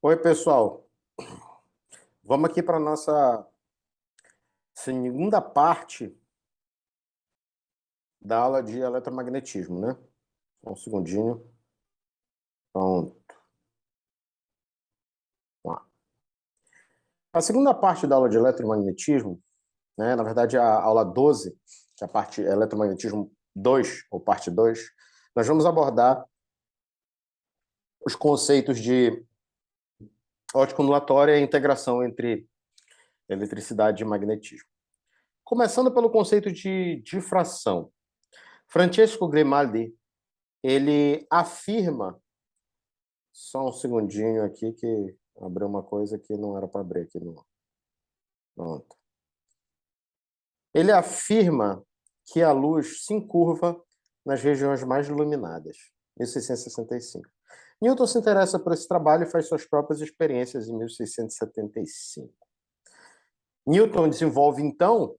Oi, pessoal. Vamos aqui para a nossa segunda parte da aula de eletromagnetismo, né? Um segundinho. Pronto. Vamos lá. A segunda parte da aula de eletromagnetismo, né? Na verdade, a aula 12, que é a parte eletromagnetismo 2, ou parte 2, nós vamos abordar os conceitos de ótica ondulatória e a integração entre eletricidade e magnetismo. Começando pelo conceito de difração. Francesco Grimaldi, ele afirma. Só um segundinho aqui que abriu uma coisa que não era para abrir aqui no. Pronto. Ele afirma que a luz se encurva nas regiões mais iluminadas. 1665. Newton se interessa por esse trabalho e faz suas próprias experiências em 1675. Newton desenvolve, então,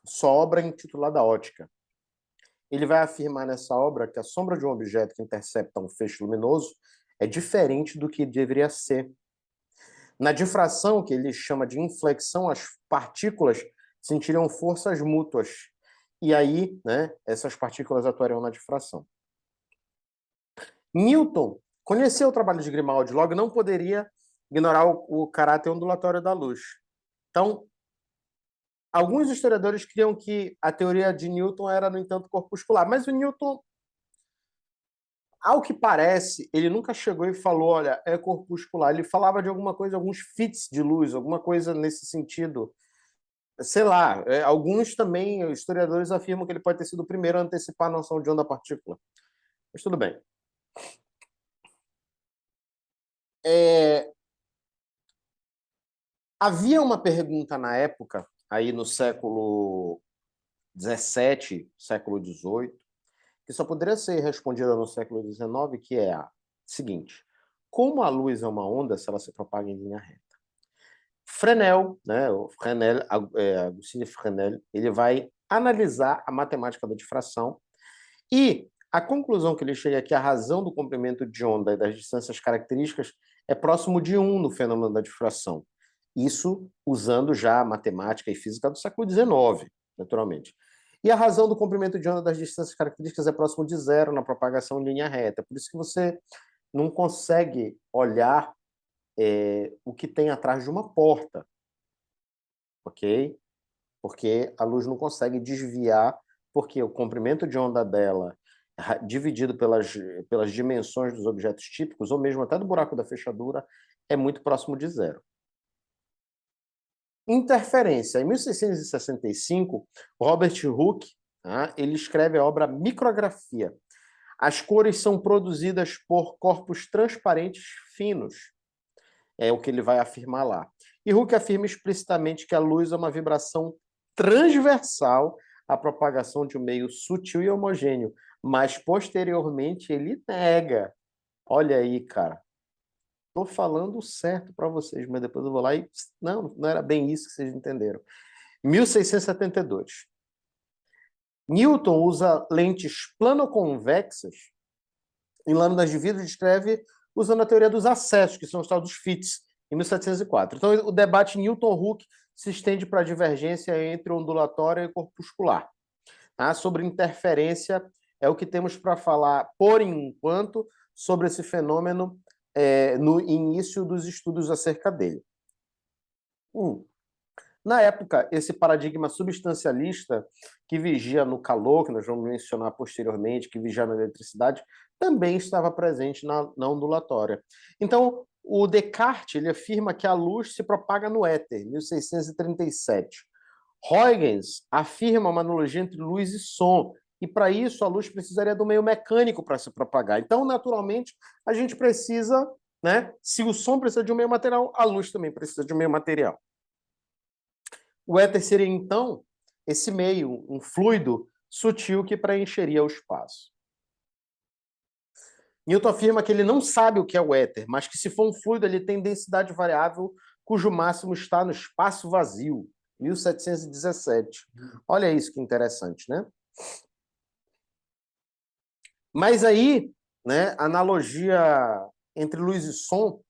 sua obra intitulada Ótica. Ele vai afirmar nessa obra que a sombra de um objeto que intercepta um feixe luminoso é diferente do que deveria ser. Na difração, que ele chama de inflexão, as partículas sentiriam forças mútuas. E aí, né, essas partículas atuariam na difração. Newton conheceu o trabalho de Grimaldi, logo não poderia ignorar o caráter ondulatório da luz. Então, alguns historiadores criam que a teoria de Newton era, no entanto, corpuscular, mas o Newton, ao que parece, ele nunca chegou e falou, olha, é corpuscular. Ele falava de alguma coisa, alguns fits de luz, alguma coisa nesse sentido. Sei lá, alguns também, historiadores afirmam que ele pode ter sido o primeiro a antecipar a noção de onda-partícula. Mas tudo bem. Havia uma pergunta na época, aí no século XVII, século XVIII, que só poderia ser respondida no século XIX, que é a seguinte: como a luz é uma onda se ela se propaga em linha reta? Fresnel, né, Agustín Fresnel, ele vai analisar a matemática da difração e a conclusão que ele chega é que a razão do comprimento de onda e das distâncias características é próximo de 1 no fenômeno da difração. Isso usando já a matemática e física do século XIX, naturalmente. E a razão do comprimento de onda das distâncias características é próximo de 0 na propagação em linha reta. Por isso que você não consegue olhar o que tem atrás de uma porta, ok? Porque a luz não consegue desviar, porque o comprimento de onda dela, dividido pelas dimensões dos objetos típicos, ou mesmo até do buraco da fechadura, é muito próximo de 0. Interferência. Em 1665, Robert Hooke, ele escreve a obra Micrografia. As cores são produzidas por corpos transparentes finos. É o que ele vai afirmar lá. E Hooke afirma explicitamente que a luz é uma vibração transversal à propagação de um meio sutil e homogêneo, mas posteriormente ele nega. Olha aí, cara. Estou falando certo para vocês, mas depois eu vou lá e... Não era bem isso que vocês entenderam. 1672. Newton usa lentes planoconvexas em lâminas de vidro e descreve usando a teoria dos acessos, que são os tal dos fits, em 1704. Então, o debate Newton-Hooke se estende para a divergência entre ondulatória e corpuscular. Sobre interferência, é o que temos para falar, por enquanto, sobre esse fenômeno no início dos estudos acerca dele. Na época, esse paradigma substancialista que vigia no calor, que nós vamos mencionar posteriormente, que vigia na eletricidade, também estava presente na ondulatória. Então, o Descartes ele afirma que a luz se propaga no éter, 1637. Huygens afirma uma analogia entre luz e som, e para isso a luz precisaria do meio mecânico para se propagar. Então, naturalmente, a gente precisa, né? Se o som precisa de um meio material, a luz também precisa de um meio material. O éter seria, então, esse meio, um fluido sutil que preencheria o espaço. Newton afirma que ele não sabe o que é o éter, mas que se for um fluido, ele tem densidade variável cujo máximo está no espaço vazio, 1717. Olha isso que interessante, né? Mas aí, né, a analogia entre luz e som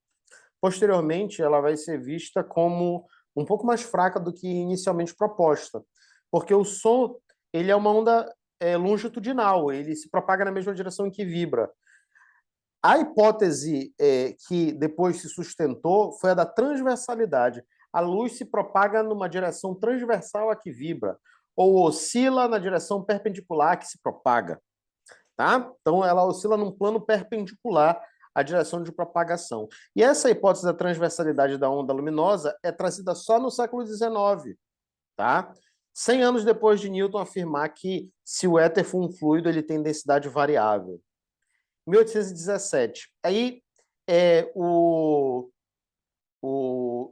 posteriormente ela vai ser vista como um pouco mais fraca do que inicialmente proposta, porque o som ele é uma onda longitudinal, ele se propaga na mesma direção em que vibra. A hipótese que depois se sustentou foi a da transversalidade. A luz se propaga numa direção transversal a que vibra, ou oscila na direção perpendicular a que se propaga. Tá? Então, ela oscila num plano perpendicular à direção de propagação. E essa hipótese da transversalidade da onda luminosa é trazida só no século XIX. Tá? 100 anos depois de Newton afirmar que, se o éter for um fluido, ele tem densidade variável. 1817. Aí, o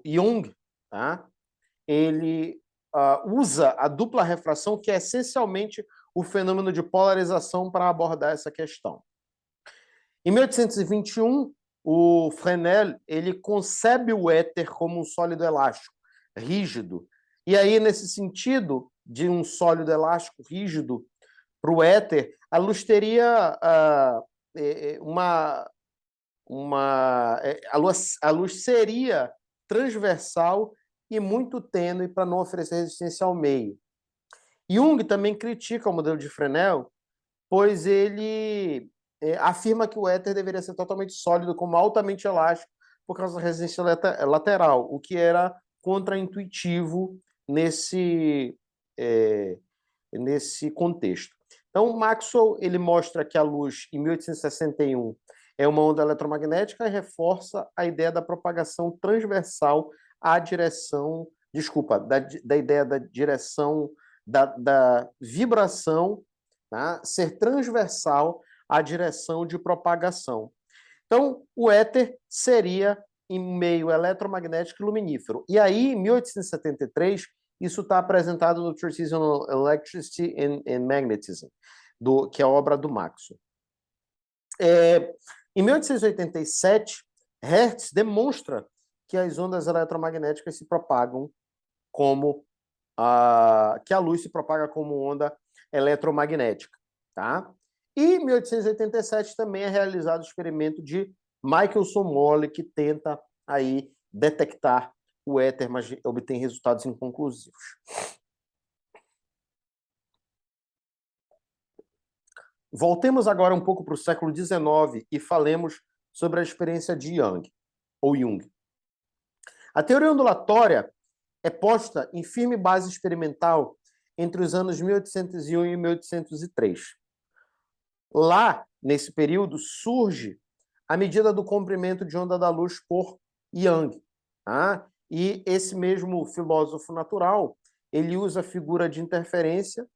Jung, tá? Ele usa a dupla refração, que é essencialmente o fenômeno de polarização, para abordar essa questão. Em 1821, o Fresnel ele concebe o éter como um sólido elástico, rígido. E aí, nesse sentido de um sólido elástico rígido para o éter, a luz teria a luz seria transversal e muito tênue para não oferecer resistência ao meio. Jung também critica o modelo de Fresnel, pois ele afirma que o éter deveria ser totalmente sólido, como altamente elástico, por causa da resistência lateral, o que era contraintuitivo nesse contexto. Então, Maxwell ele mostra que a luz, em 1861, é uma onda eletromagnética e reforça a ideia da propagação transversal à direção, da ideia da direção da vibração, tá? Ser transversal à direção de propagação. Então, o éter seria em meio eletromagnético e luminífero. E aí, em 1873, isso está apresentado no Treatise on Electricity and Magnetism, que é a obra do Maxwell. Em 1887, Hertz demonstra que as ondas eletromagnéticas se propagam como que a luz se propaga como onda eletromagnética, tá? E em 1887 também é realizado o experimento de Michelson-Morley, que tenta aí detectar o éter, mas obtém resultados inconclusivos. Voltemos agora um pouco para o século XIX e falemos sobre a experiência de Young, ou Jung. A teoria ondulatória é posta em firme base experimental entre os anos 1801 e 1803. Lá, nesse período, surge a medida do comprimento de onda da luz por Young. Tá? E esse mesmo filósofo natural, ele usa a figura de interferência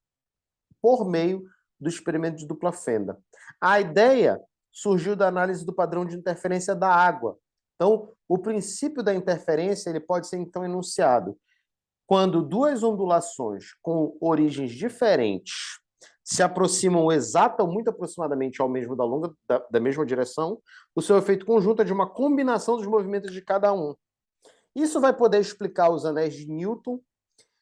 por meio do experimento de dupla fenda. A ideia surgiu da análise do padrão de interferência da água. Então, o princípio da interferência ele pode ser, então, enunciado quando duas ondulações com origens diferentes se aproximam exata ou muito aproximadamente ao mesmo da mesma direção, o seu efeito conjunto é de uma combinação dos movimentos de cada um. Isso vai poder explicar os anéis de Newton,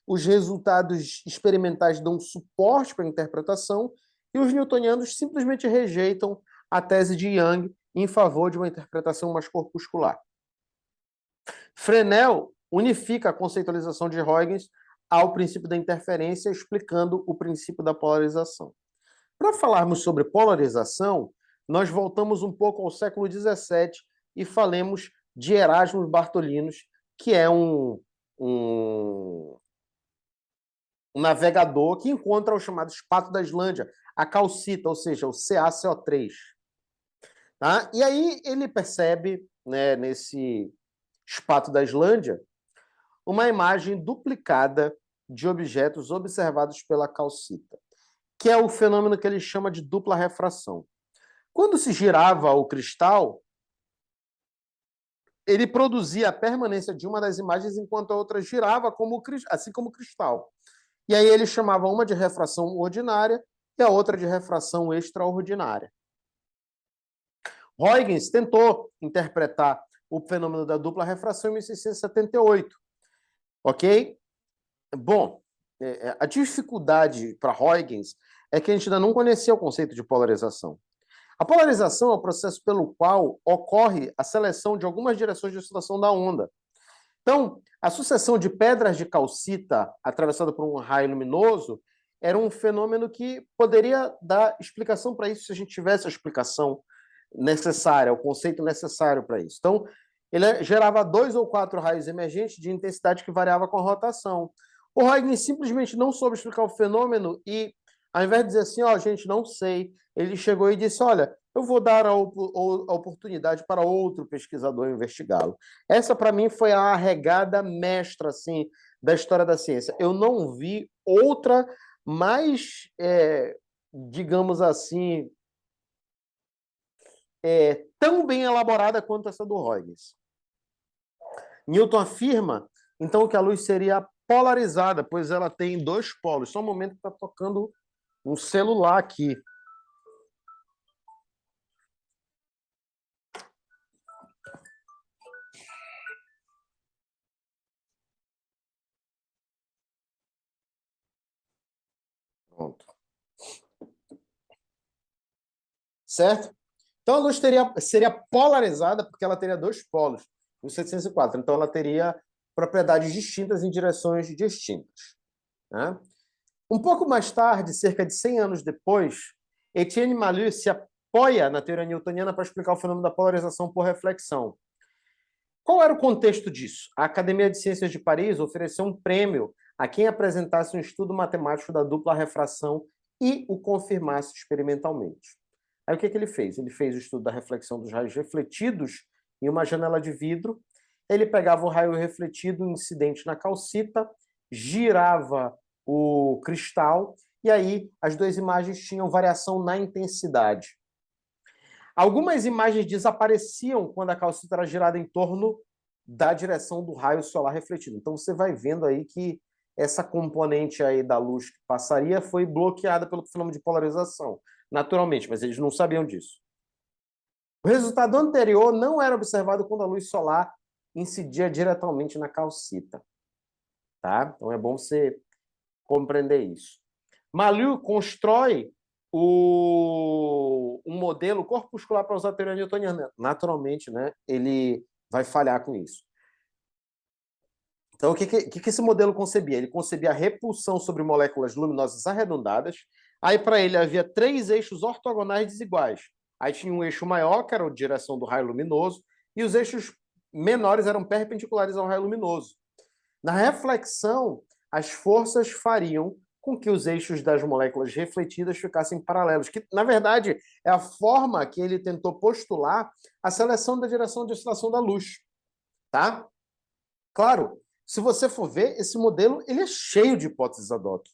os resultados experimentais dão suporte para a interpretação e os newtonianos simplesmente rejeitam a tese de Young em favor de uma interpretação mais corpuscular. Fresnel unifica a conceitualização de Huygens ao princípio da interferência, explicando o princípio da polarização. Para falarmos sobre polarização, nós voltamos um pouco ao século XVII e falemos de Erasmus Bartolinos, que é um navegador que encontra o chamado espato da Islândia, a calcita, ou seja, o CaCO3. Tá? E aí ele percebe, né, nesse espato da Islândia, uma imagem duplicada de objetos observados pela calcita, que é o fenômeno que ele chama de dupla refração. Quando se girava o cristal, ele produzia a permanência de uma das imagens enquanto a outra girava, assim como o cristal. E aí ele chamava uma de refração ordinária e a outra de refração extraordinária. Huygens tentou interpretar o fenômeno da dupla refração em 1678. Ok? Bom, a dificuldade para Huygens é que a gente ainda não conhecia o conceito de polarização. A polarização é o processo pelo qual ocorre a seleção de algumas direções de oscilação da onda. Então, a sucessão de pedras de calcita atravessada por um raio luminoso era um fenômeno que poderia dar explicação para isso se a gente tivesse a explicação necessária, o conceito necessário para isso. Então, ele gerava 2 ou 4 raios emergentes de intensidade que variava com a rotação. O Huygens simplesmente não soube explicar o fenômeno e, ao invés de dizer assim, ó, gente, não sei, ele chegou e disse, olha, eu vou dar a oportunidade para outro pesquisador investigá-lo. Essa, para mim, foi a arregada mestra, assim, da história da ciência. Eu não vi outra mais, digamos assim, tão bem elaborada quanto essa do Huygens. Newton afirma, então, que a luz seria polarizada, pois ela tem 2 polos. Só um momento que está tocando um celular aqui. Pronto. Certo? Então, a luz seria polarizada porque ela teria 2 polos, o 704. Então, ela teria propriedades distintas em direções distintas. Né? Um pouco mais tarde, cerca de 100 anos depois, Etienne Malus se apoia na teoria newtoniana para explicar o fenômeno da polarização por reflexão. Qual era o contexto disso? A Academia de Ciências de Paris ofereceu um prêmio a quem apresentasse um estudo matemático da dupla refração e o confirmasse experimentalmente. Aí o que ele fez? Ele fez o estudo da reflexão dos raios refletidos em uma janela de vidro. Ele pegava o raio refletido incidente na calcita, girava o cristal, e aí as 2 imagens tinham variação na intensidade. Algumas imagens desapareciam quando a calcita era girada em torno da direção do raio solar refletido. Então você vai vendo aí que essa componente aí da luz que passaria foi bloqueada pelo fenômeno de polarização, naturalmente, mas eles não sabiam disso. O resultado anterior não era observado quando a luz solar incidia diretamente na calcita. Tá? Então é bom você compreender isso. Malus constrói um modelo corpuscular para usar a teoria newtoniana. Naturalmente, né, ele vai falhar com isso. Então, o que esse modelo concebia? Ele concebia a repulsão sobre moléculas luminosas arredondadas. Aí, para ele, havia 3 eixos ortogonais desiguais. Aí tinha um eixo maior, que era a direção do raio luminoso, e os eixos menores eram perpendiculares ao raio luminoso. Na reflexão, as forças fariam com que os eixos das moléculas refletidas ficassem paralelos, que, na verdade, é a forma que ele tentou postular a seleção da direção de oscilação da luz. Tá? Claro, se você for ver, esse modelo ele é cheio de hipóteses ad hoc,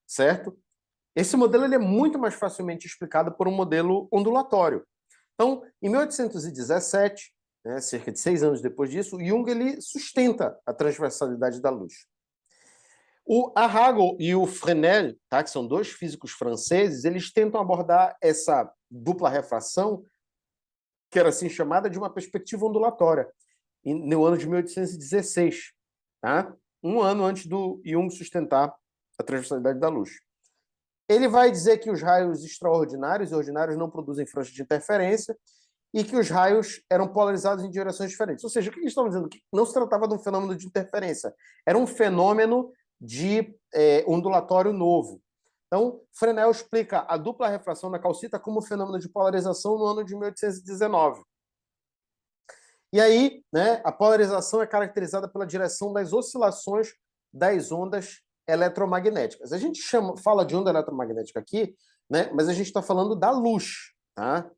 certo? Esse modelo ele é muito mais facilmente explicado por um modelo ondulatório. Então, em 1817, né, cerca de 6 anos depois disso, Jung ele sustenta a transversalidade da luz. O Arago e o Fresnel, tá, que são 2 físicos franceses, eles tentam abordar essa dupla refração, que era assim chamada, de uma perspectiva ondulatória, no ano de 1816, tá? Um ano antes do Jung sustentar a transversalidade da luz. Ele vai dizer que os raios extraordinários e ordinários não produzem franjas de interferência e que os raios eram polarizados em direções diferentes. Ou seja, o que eles estavam dizendo? Que não se tratava de um fenômeno de interferência, era um fenômeno de ondulatório novo. Então, Fresnel explica a dupla refração da calcita como fenômeno de polarização no ano de 1819. E aí, né, a polarização é caracterizada pela direção das oscilações das ondas eletromagnéticas. A gente fala de onda eletromagnética aqui, né, mas a gente está falando da luz, tá?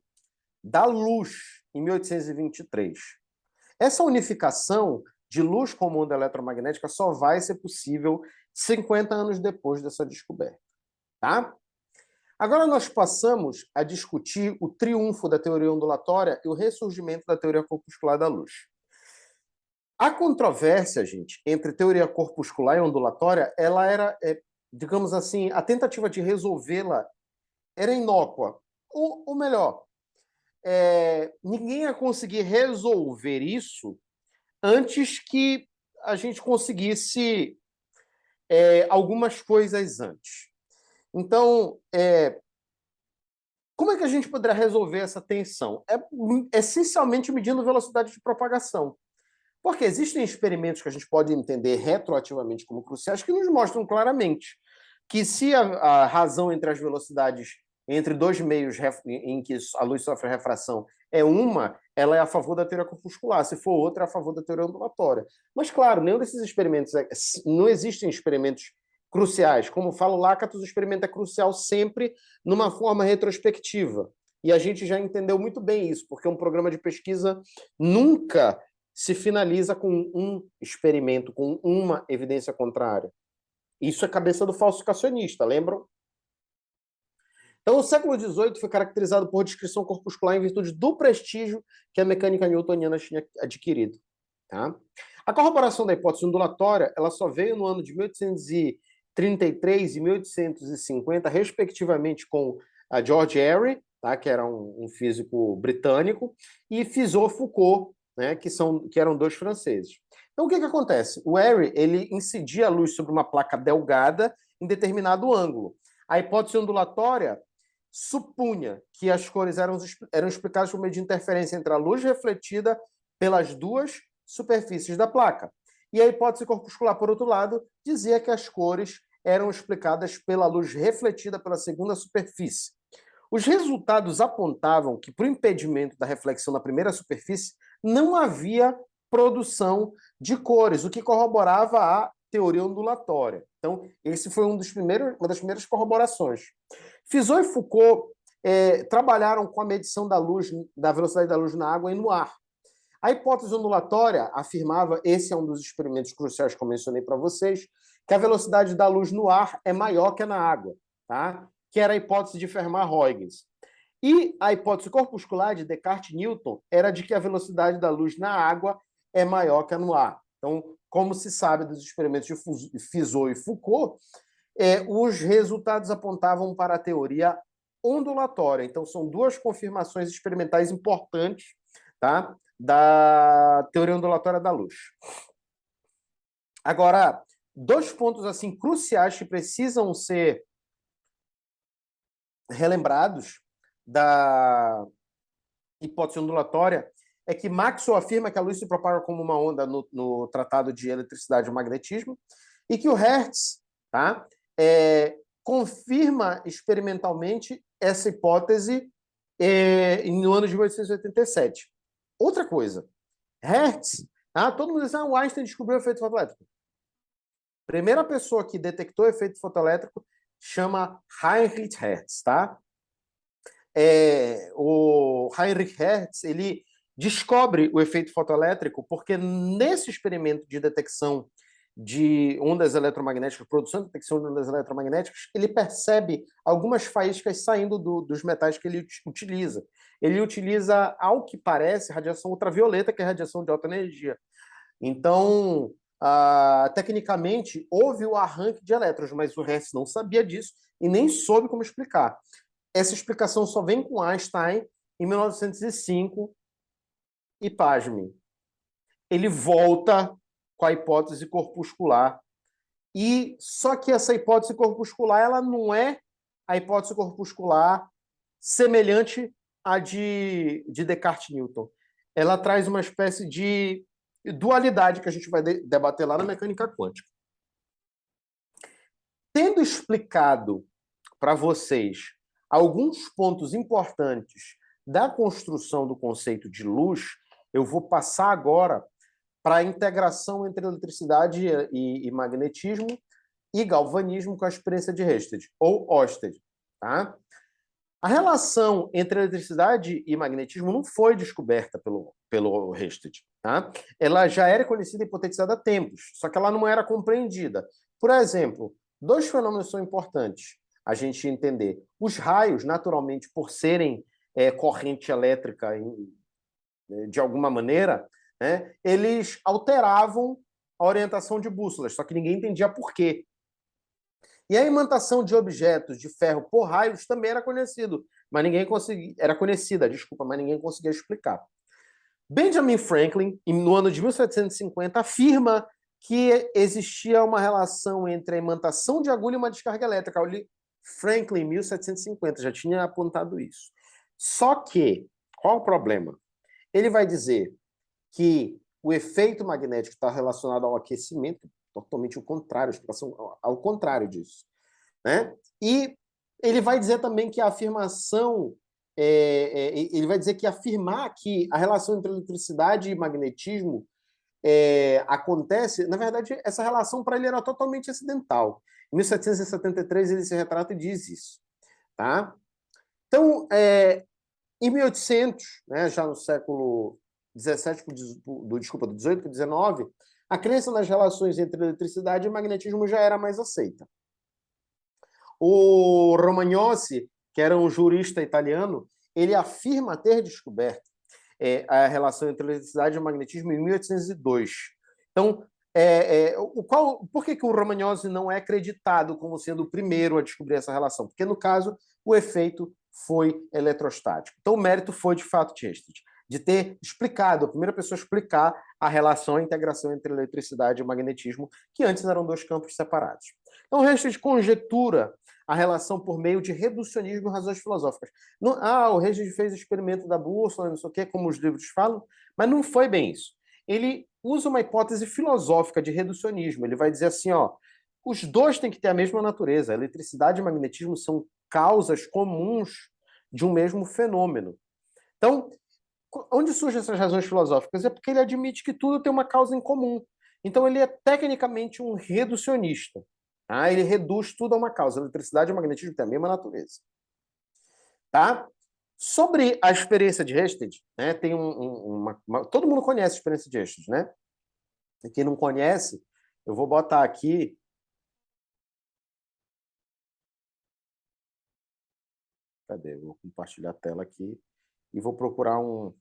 Da luz, em 1823. Essa unificação de luz como onda eletromagnética só vai ser possível 50 anos depois dessa descoberta. Tá? Agora nós passamos a discutir o triunfo da teoria ondulatória e o ressurgimento da teoria corpuscular da luz. A controvérsia, gente, entre teoria corpuscular e ondulatória, ela era, digamos assim, a tentativa de resolvê-la era inócua. Ou melhor, ninguém ia conseguir resolver isso antes que a gente conseguisse algumas coisas antes. Então, Como é que a gente poderia resolver essa tensão? É essencialmente medindo velocidade de propagação. Porque existem experimentos que a gente pode entender retroativamente como cruciais que nos mostram claramente que se a razão entre as velocidades entre dois meios em que a luz sofre refração é uma, ela é a favor da teoria corpuscular, se for outra, é a favor da teoria ondulatória. Mas, claro, nenhum desses experimentos, não existem experimentos cruciais. Como fala o Lakatos, o experimento é crucial sempre numa forma retrospectiva. E a gente já entendeu muito bem isso, porque um programa de pesquisa nunca se finaliza com um experimento, com uma evidência contrária. Isso é cabeça do falsificacionista, lembram? Então, o século XVIII foi caracterizado por descrição corpuscular em virtude do prestígio que a mecânica newtoniana tinha adquirido. Tá? A corroboração da hipótese ondulatória ela só veio no ano de 1833 e 1850, respectivamente, com a George Airy, tá? Que era um físico britânico, e Fizeau-Foucault, né? que eram dois franceses. Então, o que acontece? O Airy ele incidia a luz sobre uma placa delgada em determinado ângulo. A hipótese ondulatória supunha que as cores eram explicadas por meio de interferência entre a luz refletida pelas duas superfícies da placa. E a hipótese corpuscular, por outro lado, dizia que as cores eram explicadas pela luz refletida pela segunda superfície. Os resultados apontavam que, por impedimento da reflexão na primeira superfície, não havia produção de cores, o que corroborava a teoria ondulatória. Então, esse foi uma das primeiras corroborações. Fizeau e Foucault trabalharam com a medição da luz, da velocidade da luz na água e no ar. A hipótese ondulatória afirmava, esse é um dos experimentos cruciais que eu mencionei para vocês, que a velocidade da luz no ar é maior que a na água, tá? Que era a hipótese de Fermat-Huygens. E a hipótese corpuscular de Descartes e Newton era de que a velocidade da luz na água é maior que a no ar. Então, como se sabe dos experimentos de Fizeau e Foucault, os resultados apontavam para a teoria ondulatória. Então, são duas confirmações experimentais importantes, tá? Da teoria ondulatória da luz. Agora, dois pontos assim cruciais que precisam ser relembrados da hipótese ondulatória é que Maxwell afirma que a luz se propaga como uma onda no Tratado de Eletricidade e Magnetismo e que o Hertz, tá, confirma experimentalmente essa hipótese no ano de 1887. Outra coisa, Hertz, todo mundo diz, o Einstein descobriu o efeito fotoelétrico. Primeira pessoa que detectou o efeito fotoelétrico chama Heinrich Hertz, tá? O Heinrich Hertz, ele descobre o efeito fotoelétrico porque nesse experimento de detecção de ondas eletromagnéticas, produção e detecção de ondas eletromagnéticas, ele percebe algumas faíscas saindo dos metais que ele utiliza. Ele utiliza, ao que parece, radiação ultravioleta, que é radiação de alta energia. Então, tecnicamente, houve o arranque de elétrons, mas o Hertz não sabia disso e nem soube como explicar. Essa explicação só vem com Einstein em 1905 e, pasme, ele volta com a hipótese corpuscular. E só que essa hipótese corpuscular ela não é a hipótese corpuscular semelhante à de Descartes e Newton. Ela traz uma espécie de dualidade que a gente vai debater lá na mecânica quântica. Tendo explicado para vocês alguns pontos importantes da construção do conceito de luz, eu vou passar agora para a integração entre eletricidade e magnetismo e galvanismo com a experiência de Ørsted, ou Ørsted. Tá? A relação entre eletricidade e magnetismo não foi descoberta pelo Ørsted. Tá? Ela já era conhecida e hipotetizada há tempos, só que ela não era compreendida. Por exemplo, dois fenômenos são importantes a gente entender. Os raios, naturalmente, por serem corrente elétrica de alguma maneira, né, eles alteravam a orientação de bússolas, só que ninguém entendia por quê. E a imantação de objetos de ferro por raios também era conhecido, mas ninguém conseguia, era conhecida, desculpa, mas ninguém conseguia explicar. Benjamin Franklin, no ano de 1750, afirma que existia uma relação entre a imantação de agulha e uma descarga elétrica. Franklin, em 1750, já tinha apontado isso. Só que, qual o problema? Ele vai dizer que o efeito magnético está relacionado ao aquecimento, totalmente o contrário, explicação ao contrário disso, né? E ele vai dizer também que a afirmação, ele vai dizer que afirmar que a relação entre eletricidade e magnetismo acontece, na verdade, essa relação para ele era totalmente acidental. Em 1773 ele se retrata e diz isso, tá? Então, em 1800, né, já no século 17, desculpa, do 18 para o 19, a crença nas relações entre eletricidade e magnetismo já era mais aceita. O Romagnosi, que era um jurista italiano, ele afirma ter descoberto a relação entre eletricidade e magnetismo em 1802. Então, por que o Romagnosi não é acreditado como sendo o primeiro a descobrir essa relação? Porque, no caso, o efeito foi eletrostático. Então, o mérito foi, de fato, de Hested, de ter explicado, a primeira pessoa a explicar a relação, a integração entre eletricidade e magnetismo, que antes eram dois campos separados. Então, Hested conjectura a relação por meio de reducionismo e razões filosóficas. Não, o Hested fez o experimento da bússola, não sei o quê, como os livros falam, mas não foi bem isso. Ele usa uma hipótese filosófica de reducionismo. Ele vai dizer assim, ó, os dois têm que ter a mesma natureza. A eletricidade e o magnetismo são causas comuns de um mesmo fenômeno. Então, onde surgem essas razões filosóficas? É porque ele admite que tudo tem uma causa em comum. Então, ele é tecnicamente um reducionista. Ele reduz tudo a uma causa. A eletricidade e o magnetismo têm a mesma natureza. Tá? Sobre a experiência de Hested, né, tem todo mundo conhece a experiência de Hested, né? E quem não conhece, eu vou botar aqui. Cadê? Eu vou compartilhar a tela aqui e vou procurar um.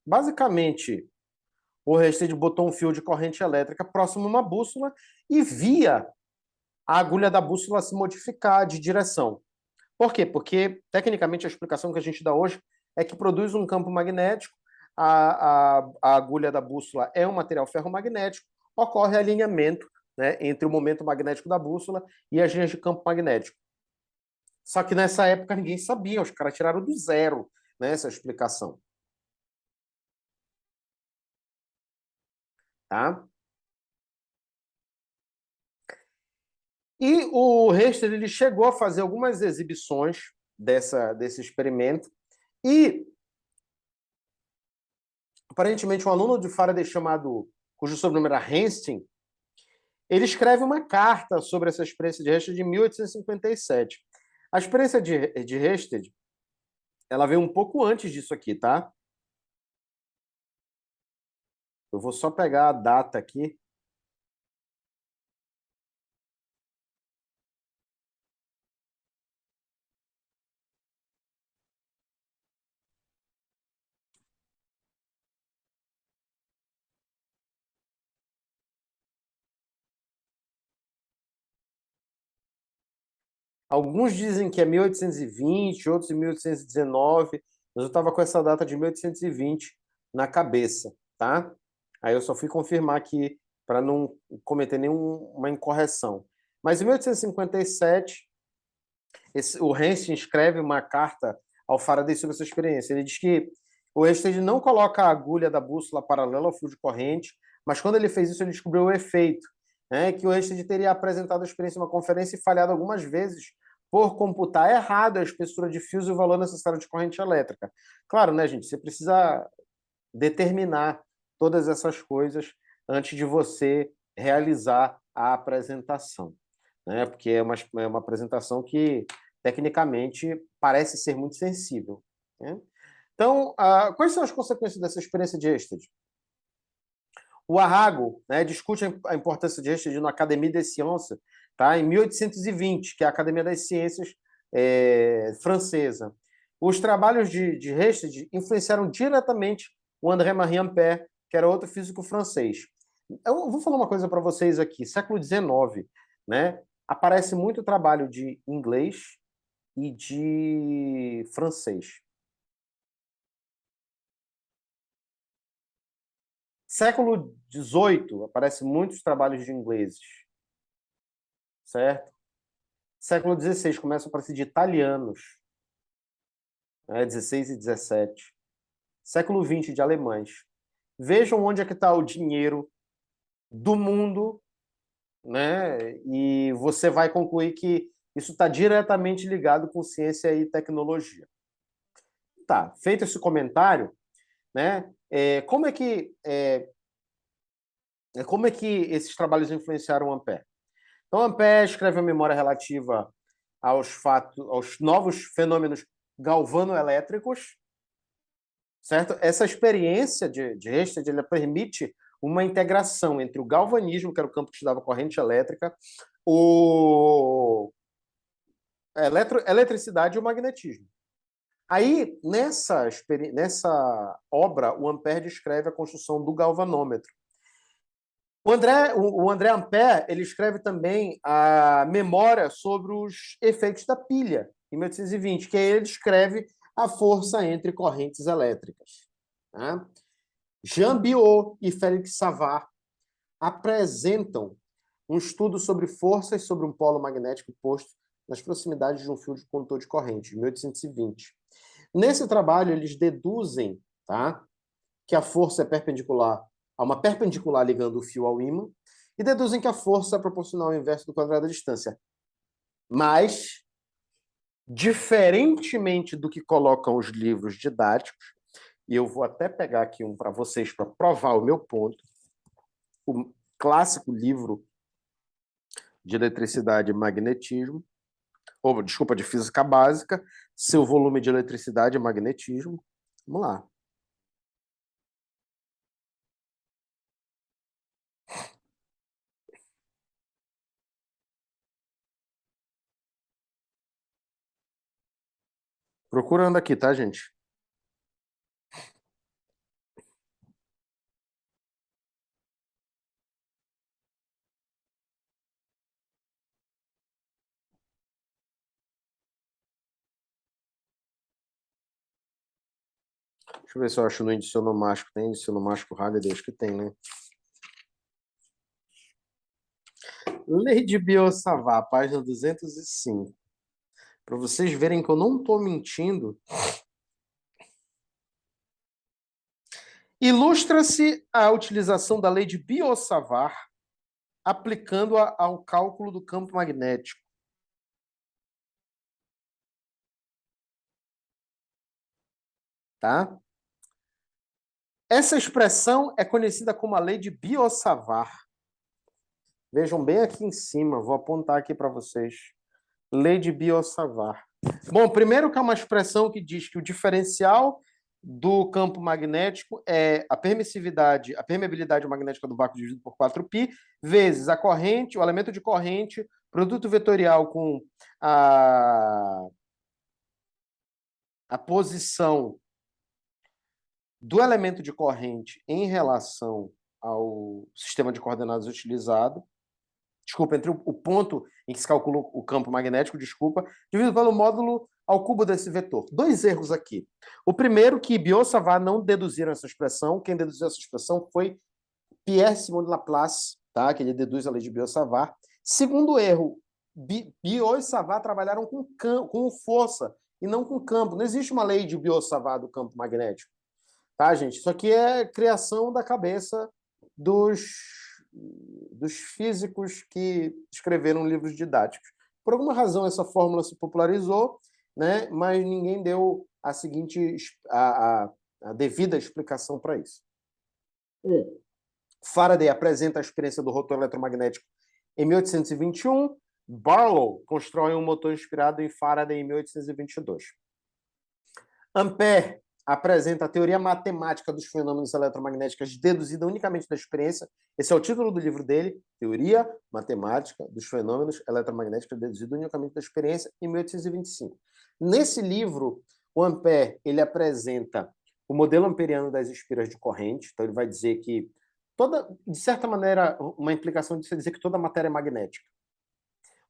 Basicamente, o Hested botou um fio de corrente elétrica próximo a uma bússola e via a agulha da bússola se modificar de direção. Por quê? Porque, tecnicamente, a explicação que a gente dá hoje é que produz um campo magnético, a agulha da bússola é um material ferromagnético, ocorre alinhamento, né, entre o momento magnético da bússola e as linhas de campo magnético. Só que nessa época ninguém sabia, os caras tiraram do zero, né, essa explicação. Tá? E o Richter, ele chegou a fazer algumas exibições desse experimento e, aparentemente, um aluno de Faraday cujo sobrenome era Hensting, ele escreve uma carta sobre essa experiência de Richter de 1857. A experiência de Richter, ela veio um pouco antes disso aqui, tá? Eu vou só pegar a data aqui. Alguns dizem que é 1820, outros em 1819, mas eu estava com essa data de 1820 na cabeça, tá? Aí eu só fui confirmar aqui para não cometer nenhuma incorreção. Mas em 1857, o Hensing escreve uma carta ao Faraday sobre essa experiência. Ele diz que o Hensting não coloca a agulha da bússola paralela ao fio de corrente, mas quando ele fez isso, ele descobriu o efeito, né, que o Hensting teria apresentado a experiência em uma conferência e falhado algumas vezes por computar errado a espessura de fios e o valor necessário de corrente elétrica. Claro, né, gente? Você precisa determinar todas essas coisas antes de você realizar a apresentação, né? Porque é uma apresentação que, tecnicamente, parece ser muito sensível, né? Então, quais são as consequências dessa experiência de êxtase? O Arago, né, discute a importância de êxtase na Académie des Sciences, tá? Em 1820, que é a Academia das Ciências francesa. Os trabalhos de Hested influenciaram diretamente o André-Marie Ampère, que era outro físico francês. Eu vou falar uma coisa para vocês aqui. Século XIX, né? Aparece muito trabalho de inglês, e de francês. Século XVIII, aparecem muitos trabalhos de ingleses, certo? Século XVI, começam a aparecer de italianos, né? 16 e 17. Século XX, de alemães. Vejam onde é que está o dinheiro do mundo, né? E você vai concluir que isso está diretamente ligado com ciência e tecnologia. Tá, feito esse comentário, né? Como é que esses trabalhos influenciaram Ampère? Então, Ampère escreve a memória relativa aos fatos, aos novos fenômenos galvanoelétricos, certo? Essa experiência de Rystad, ela permite uma integração entre o galvanismo, que era o campo que estudava corrente elétrica, o eletricidade e o magnetismo. Aí, nessa obra, o Ampère descreve a construção do galvanômetro. O André Ampère, ele escreve também a memória sobre os efeitos da pilha, em 1820, que aí ele descreve a força entre correntes elétricas. Tá? Jean Biot e Félix Savart apresentam um estudo sobre forças sobre um polo magnético posto nas proximidades de um fio de condutor de corrente, em 1820. Nesse trabalho, eles deduzem, tá, que a força é perpendicular a uma perpendicular ligando o fio ao ímã, e deduzem que a força é proporcional ao inverso do quadrado da distância. Mas, diferentemente do que colocam os livros didáticos, e eu vou até pegar aqui um para vocês para provar o meu ponto, o clássico livro de eletricidade e magnetismo, ou, desculpa, de física básica, seu volume de eletricidade e magnetismo. Vamos lá. Procurando aqui, tá, gente? Deixa eu ver se eu acho no índice onomástico. Tem índice onomástico Halliday? Acho que tem, né? Lei de Biot-Savart, página 205. Para vocês verem que eu não estou mentindo. Ilustra-se a utilização da lei de Biot-Savart aplicando ao cálculo do campo magnético. Tá? Essa expressão é conhecida como a lei de Biot-Savart. Vejam bem aqui em cima, vou apontar aqui para vocês. Lei de Biot-Savart. Bom, primeiro que é uma expressão que diz que o diferencial do campo magnético é a permeabilidade magnética do vácuo dividido por 4π, vezes a corrente, o elemento de corrente, produto vetorial com a posição do elemento de corrente em relação ao sistema de coordenadas utilizado, entre o ponto em que se calcula o campo magnético, dividido pelo módulo ao cubo desse vetor. Dois erros aqui. O primeiro, que Biot-Savart não deduziram essa expressão. Quem deduziu essa expressão foi Pierre-Simon de Laplace, tá? Que ele deduz a lei de Biot-Savart. Segundo erro, Biot e Savart trabalharam com força e não com campo. Não existe uma lei de Biot-Savart do campo magnético. Tá, gente? Isso aqui é criação da cabeça dos físicos que escreveram livros didáticos. Por alguma razão, essa fórmula se popularizou, né? Mas ninguém deu a devida explicação para isso. Faraday apresenta a experiência do rotor eletromagnético em 1821. Barlow constrói um motor inspirado em Faraday em 1822. Ampère apresenta a teoria matemática dos fenômenos eletromagnéticos deduzida unicamente da experiência. Esse é o título do livro dele, Teoria Matemática dos Fenômenos Eletromagnéticos deduzida unicamente da experiência, em 1825. Nesse livro, o Ampère ele apresenta o modelo amperiano das espiras de corrente. Então, ele vai dizer que de certa maneira, uma implicação de você dizer que toda matéria é magnética.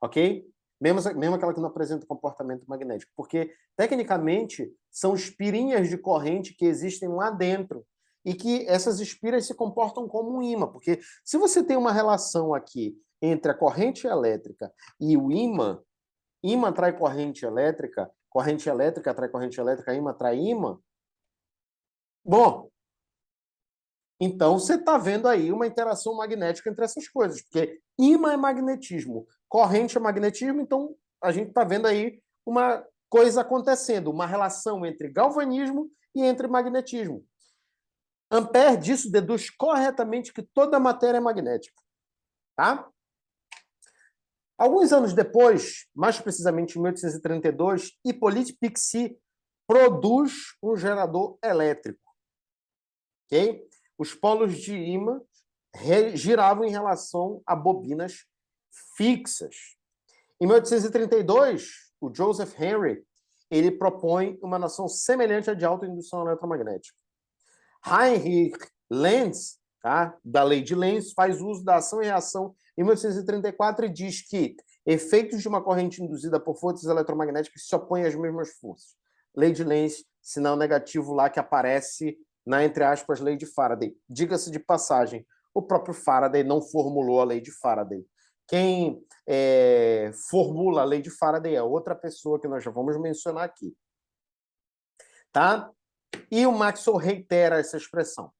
Ok? mesmo aquela que não apresenta comportamento magnético, porque, tecnicamente, são espirinhas de corrente que existem lá dentro, e que essas espiras se comportam como um ímã, porque se você tem uma relação aqui entre a corrente elétrica e o ímã, ímã atrai corrente elétrica atrai corrente elétrica, ímã atrai ímã, bom, então você está vendo aí uma interação magnética entre essas coisas, porque ímã é magnetismo, corrente é magnetismo, então a gente está vendo aí uma coisa acontecendo, uma relação entre galvanismo e entre magnetismo. Ampère disso deduz corretamente que toda a matéria é magnética. Tá? Alguns anos depois, mais precisamente em 1832, Hippolyte Pixii produz um gerador elétrico. Okay? Os polos de ímã giravam em relação a bobinas fixas. Em 1832, o Joseph Henry ele propõe uma noção semelhante à de autoindução eletromagnética. Heinrich Lenz, tá, da lei de Lenz, faz uso da ação e reação em 1834 e diz que efeitos de uma corrente induzida por forças eletromagnéticas se opõem às mesmas forças. Lei de Lenz, sinal negativo lá que aparece na, entre aspas, lei de Faraday. Diga-se de passagem, o próprio Faraday não formulou a lei de Faraday. Quem formula a lei de Faraday é outra pessoa que nós já vamos mencionar aqui. Tá? E o Maxwell reitera essa expressão.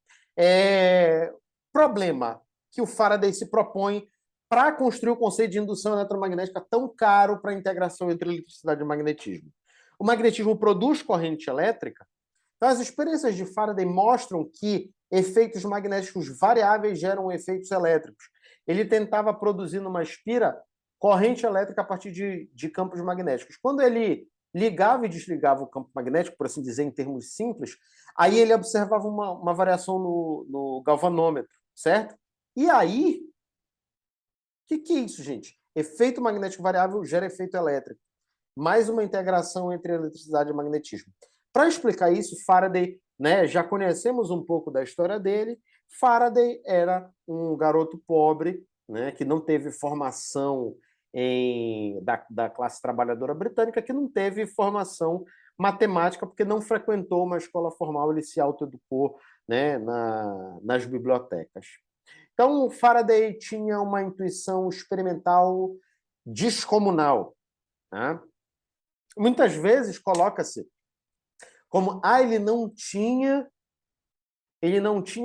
Problema que o Faraday se propõe para construir o conceito de indução eletromagnética tão caro para a integração entre eletricidade e magnetismo. O magnetismo produz corrente elétrica, então as experiências de Faraday mostram que efeitos magnéticos variáveis geram efeitos elétricos. Ele tentava produzir numa espira corrente elétrica a partir de campos magnéticos. Quando ele ligava e desligava o campo magnético, por assim dizer, em termos simples, aí ele observava uma variação no galvanômetro, certo? E aí, o que é isso, gente? Efeito magnético variável gera efeito elétrico. Mais uma integração entre eletricidade e magnetismo. Para explicar isso, Faraday, né, já conhecemos um pouco da história dele. Faraday era um garoto pobre, né, que não teve formação da classe trabalhadora britânica, que não teve formação matemática, porque não frequentou uma escola formal, ele se autoeducou, né, nas bibliotecas. Então, Faraday tinha uma intuição experimental descomunal. Né? Muitas vezes coloca-se como ele não tinha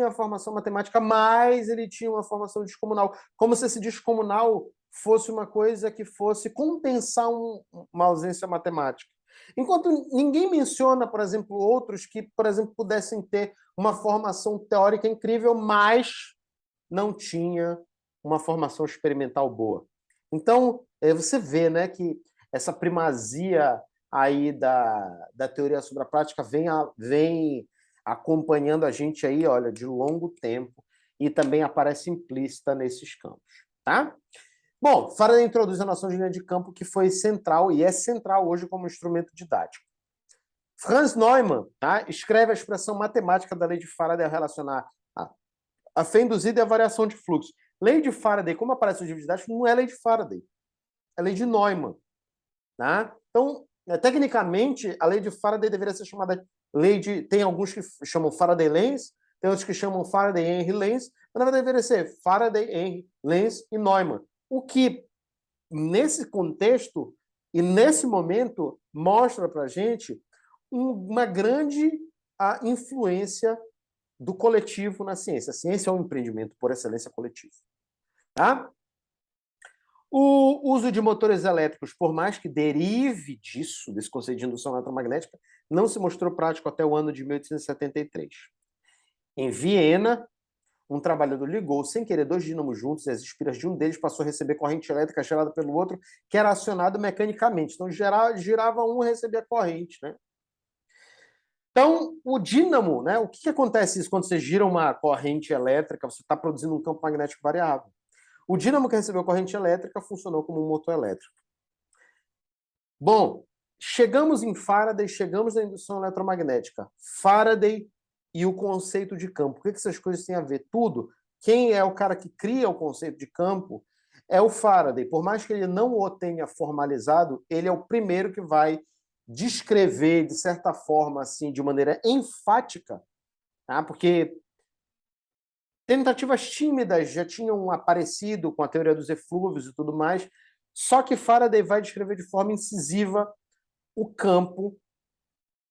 a formação matemática, mas ele tinha uma formação descomunal, como se esse descomunal fosse uma coisa que fosse compensar uma ausência matemática. Enquanto ninguém menciona, por exemplo, outros que, por exemplo, pudessem ter uma formação teórica incrível, mas não tinha uma formação experimental boa. Então, você vê, né, que essa primazia aí da teoria sobre a prática vem acompanhando a gente aí, olha, de longo tempo, e também aparece implícita nesses campos, tá? Bom, Faraday introduz a noção de linha de campo que foi central e é central hoje como instrumento didático. Franz Neumann, tá, escreve a expressão matemática da lei de Faraday a relacionar a fé induzida e a variação de fluxo. Lei de Faraday, como aparece no livro didático, não é lei de Faraday, é lei de Neumann. Tá? Então, tecnicamente, a lei de Faraday deveria ser chamada lei de... Tem alguns que chamam Faraday-Lenz, tem outros que chamam Faraday-Henry-Lenz, mas na verdade deveria ser Faraday-Henry, Lenz e Neumann. O que, nesse contexto e nesse momento, mostra para a gente uma grande influência do coletivo na ciência. A ciência é um empreendimento por excelência coletivo. Tá? O uso de motores elétricos, por mais que derive disso, desse conceito de indução eletromagnética, não se mostrou prático até o ano de 1873. Em Viena, um trabalhador ligou, sem querer, dois dínamos juntos, e as espiras de um deles passou a receber corrente elétrica gerada pelo outro, que era acionado mecanicamente. Então, girava um e recebia corrente, né? Então, o dínamo, né? O que acontece isso quando você gira uma corrente elétrica, você está produzindo um campo magnético variável. O dínamo que recebeu corrente elétrica funcionou como um motor elétrico. Bom, chegamos em Faraday, chegamos na indução eletromagnética. Faraday e o conceito de campo. O que essas coisas têm a ver? Tudo. Quem é o cara que cria o conceito de campo é o Faraday. Por mais que ele não o tenha formalizado, ele é o primeiro que vai descrever, de certa forma, assim, de maneira enfática, tá? Porque tentativas tímidas já tinham aparecido com a teoria dos eflúvios e tudo mais, só que Faraday vai descrever de forma incisiva o campo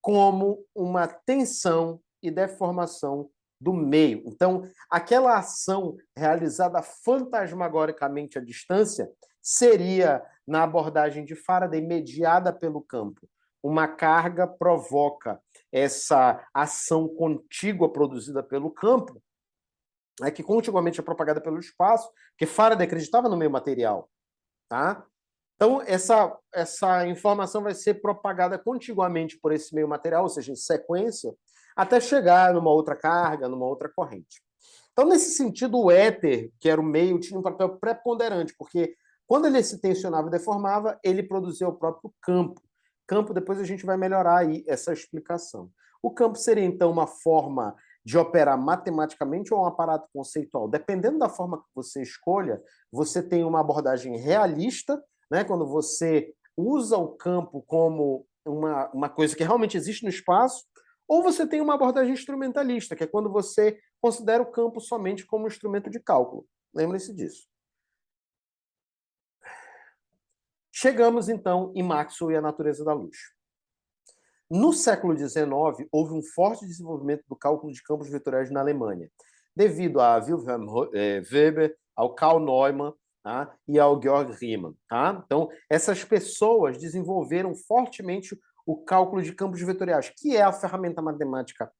como uma tensão e deformação do meio. Então, aquela ação realizada fantasmagoricamente à distância seria, na abordagem de Faraday, mediada pelo campo. Uma carga provoca essa ação contígua produzida pelo campo, que contiguamente é propagada pelo espaço, porque Faraday acreditava no meio material, tá? Então, essa informação vai ser propagada contiguamente por esse meio material, ou seja, em sequência, até chegar numa outra carga, numa outra corrente. Então, nesse sentido, o éter, que era o meio, tinha um papel preponderante, porque quando ele se tensionava e deformava, ele produzia o próprio campo. Campo, depois a gente vai melhorar aí essa explicação. O campo seria, então, uma forma de operar matematicamente ou um aparato conceitual. Dependendo da forma que você escolha, você tem uma abordagem realista, né, quando você usa o campo como uma coisa que realmente existe no espaço, ou você tem uma abordagem instrumentalista, que é quando você considera o campo somente como um instrumento de cálculo. Lembre-se disso. Chegamos, então, em Maxwell e a natureza da luz. No século XIX, houve um forte desenvolvimento do cálculo de campos vetoriais na Alemanha, devido a Wilhelm Weber, ao Karl Neumann, tá? E ao Georg Riemann. Tá? Então, essas pessoas desenvolveram fortemente o cálculo de campos vetoriais, que é a ferramenta matemática,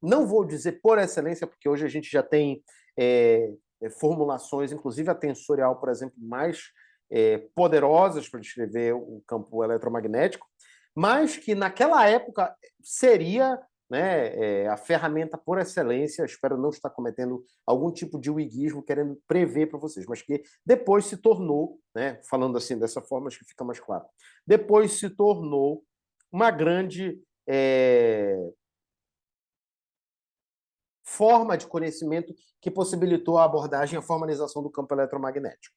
não vou dizer por excelência, porque hoje a gente já tem formulações, inclusive a tensorial, por exemplo, mais poderosas para descrever o campo eletromagnético, mas que naquela época seria, né, a ferramenta por excelência. Espero não estar cometendo algum tipo de wiguismo querendo prever para vocês, mas que depois se tornou, né, falando assim dessa forma, acho que fica mais claro, depois se tornou uma grande forma de conhecimento que possibilitou a abordagem e a formalização do campo eletromagnético.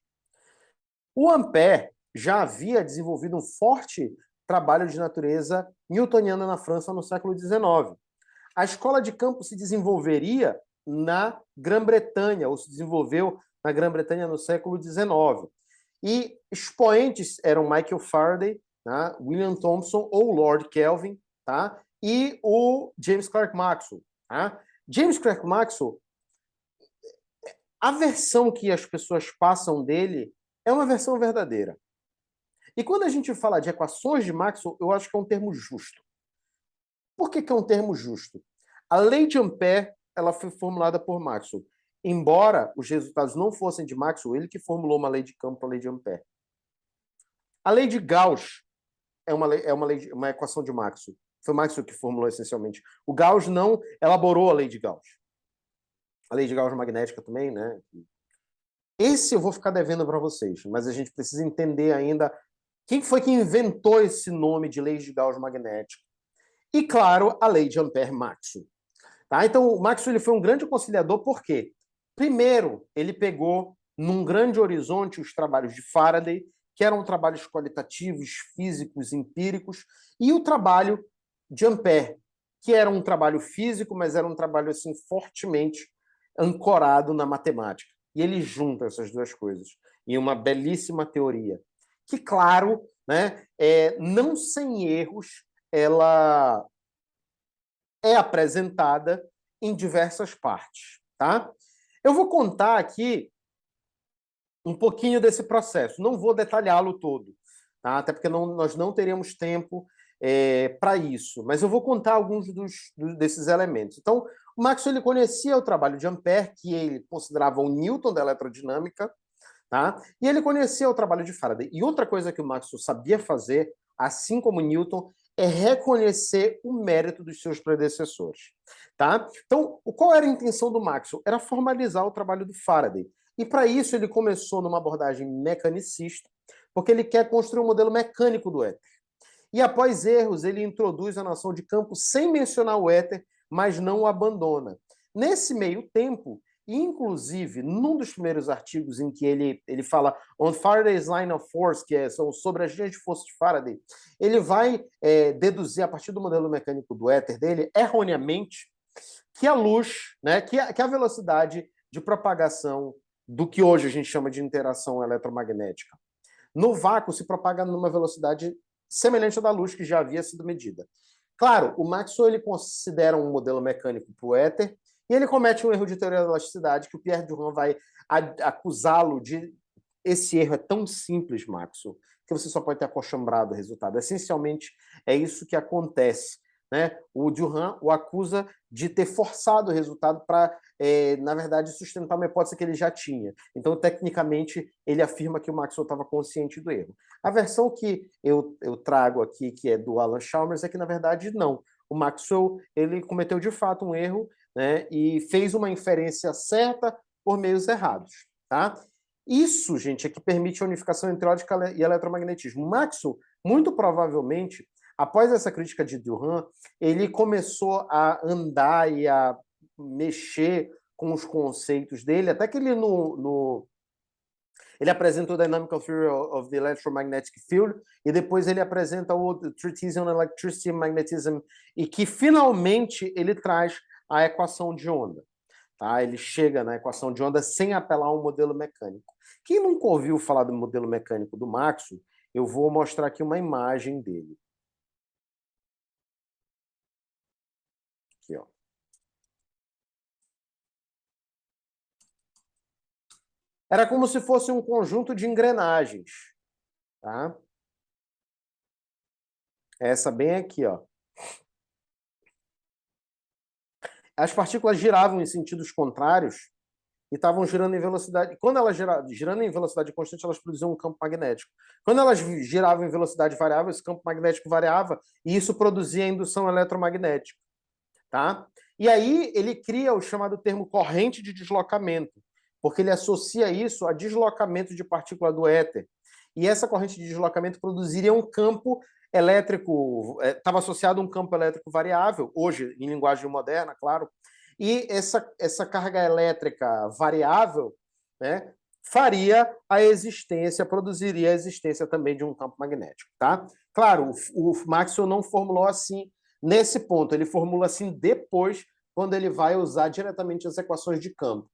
O Ampère já havia desenvolvido um forte trabalho de natureza newtoniana na França no século XIX. A escola de campo se desenvolveria na Grã-Bretanha, ou se desenvolveu na Grã-Bretanha no século XIX. E expoentes eram Michael Faraday, tá? William Thomson ou Lord Kelvin, tá? E o James Clerk Maxwell. Tá? James Clerk Maxwell, a versão que as pessoas passam dele é uma versão verdadeira. E quando a gente fala de equações de Maxwell, eu acho que é um termo justo. Por que é um termo justo? A lei de Ampère, ela foi formulada por Maxwell. Embora os resultados não fossem de Maxwell, ele que formulou uma lei de campo, a lei de Ampère. A lei de Gauss é uma equação de Maxwell. Foi Maxwell que formulou essencialmente. O Gauss não elaborou a lei de Gauss. A lei de Gauss magnética também, né? Esse eu vou ficar devendo para vocês, mas a gente precisa entender ainda quem foi que inventou esse nome de lei de Gauss magnética. E, claro, a lei de Ampère-Maxwell. Tá? Então, o Maxwell ele foi um grande conciliador, por quê? Primeiro, ele pegou num grande horizonte os trabalhos de Faraday, que eram trabalhos qualitativos, físicos, empíricos, e o trabalho de Ampère, que era um trabalho físico, mas era um trabalho assim fortemente ancorado na matemática. E ele junta essas duas coisas em uma belíssima teoria, que, claro, né, não sem erros, ela é apresentada em diversas partes. Tá? Eu vou contar aqui um pouquinho desse processo. Não vou detalhá-lo todo, tá? Até porque nós não teremos tempo para isso. Mas eu vou contar alguns desses elementos. Então, o Maxwell ele conhecia o trabalho de Ampère, que ele considerava o Newton da eletrodinâmica, tá? E ele conhecia o trabalho de Faraday. E outra coisa que o Maxwell sabia fazer, assim como Newton, é reconhecer o mérito dos seus predecessores. Tá? Então, qual era a intenção do Maxwell? Era formalizar o trabalho do Faraday. E para isso ele começou numa abordagem mecanicista, porque ele quer construir um modelo mecânico do éter. E após erros, ele introduz a noção de campo sem mencionar o éter, mas não o abandona. Nesse meio tempo, Inclusive, num dos primeiros artigos em que ele fala on Faraday's line of force, são sobre as linhas de força de Faraday, ele vai deduzir, a partir do modelo mecânico do éter dele, erroneamente, que a luz, né, que a velocidade de propagação do que hoje a gente chama de interação eletromagnética no vácuo se propaga numa velocidade semelhante à da luz que já havia sido medida. Claro, o Maxwell ele considera um modelo mecânico para o éter e ele comete um erro de teoria da elasticidade que o Pierre Durand vai acusá-lo de... Esse erro é tão simples, Maxwell, que você só pode ter acochambrado o resultado. Essencialmente, é isso que acontece. Né? O Durand o acusa de ter forçado o resultado para, na verdade, sustentar uma hipótese que ele já tinha. Então, tecnicamente, ele afirma que o Maxwell estava consciente do erro. A versão que eu trago aqui, que é do Alan Chalmers, é que, na verdade, não. O Maxwell ele cometeu, de fato, um erro, né, e fez uma inferência certa por meios errados. Tá? Isso, gente, é que permite a unificação entre ótica e eletromagnetismo. Maxwell, muito provavelmente, após essa crítica de Durand, ele começou a andar e a mexer com os conceitos dele, até que ele ele apresenta o Dynamical Theory of the Electromagnetic Field e depois ele apresenta o Treatise on Electricity and Magnetism e que finalmente ele traz a equação de onda. Tá? Ele chega na equação de onda sem apelar a um modelo mecânico. Quem nunca ouviu falar do modelo mecânico do Maxwell, eu vou mostrar aqui uma imagem dele. Aqui, ó. Era como se fosse um conjunto de engrenagens. Tá? Essa bem aqui, ó. As partículas giravam em sentidos contrários e estavam girando em velocidade. Quando elas girando em velocidade constante, elas produziam um campo magnético. Quando elas giravam em velocidade variável, esse campo magnético variava e isso produzia indução eletromagnética. Tá? E aí ele cria o chamado termo corrente de deslocamento, porque ele associa isso a deslocamento de partícula do éter. E essa corrente de deslocamento produziria um campo elétrico, estava associado a um campo elétrico variável, hoje em linguagem moderna, claro, e essa carga elétrica variável, né, faria a existência, produziria a existência também de um campo magnético, tá? Claro, o Maxwell não formulou assim nesse ponto, ele formula assim depois, quando ele vai usar diretamente as equações de campo.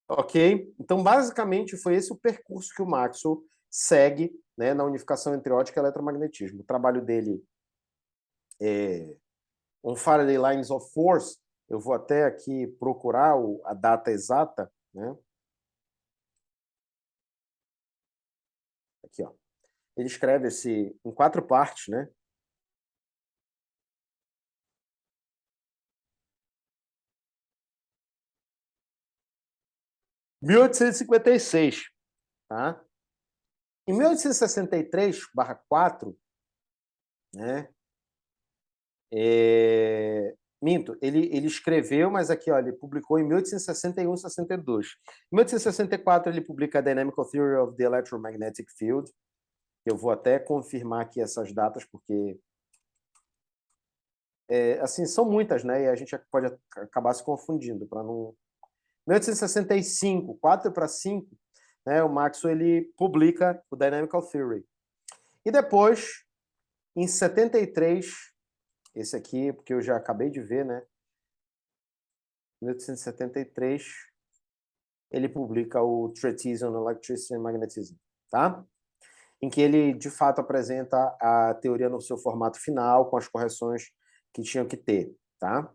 Ok? Então, basicamente, foi esse o percurso que o Maxwell segue, né, na unificação entre ótica e eletromagnetismo. O trabalho dele é On Faraday Lines of Force, eu vou até aqui procurar a data exata, né? Aqui, ó. Ele escreve esse em 4 partes, né? Em 1856, tá? Em 1863/4, né? Minto, ele escreveu, mas aqui, ó, ele publicou em 1861 e 62. Em 1864, ele publica a Dynamical Theory of the Electromagnetic Field. Eu vou até confirmar aqui essas datas, porque assim, são muitas, né? E a gente pode acabar se confundindo, para não... 1865, 4 para 5, né, o Maxwell ele publica o Dynamical Theory. E depois, em 73, esse aqui, porque eu já acabei de ver, né? 1873, ele publica o Treatise on Electricity and Magnetism, tá? Em que ele, de fato, apresenta a teoria no seu formato final, com as correções que tinham que ter, tá?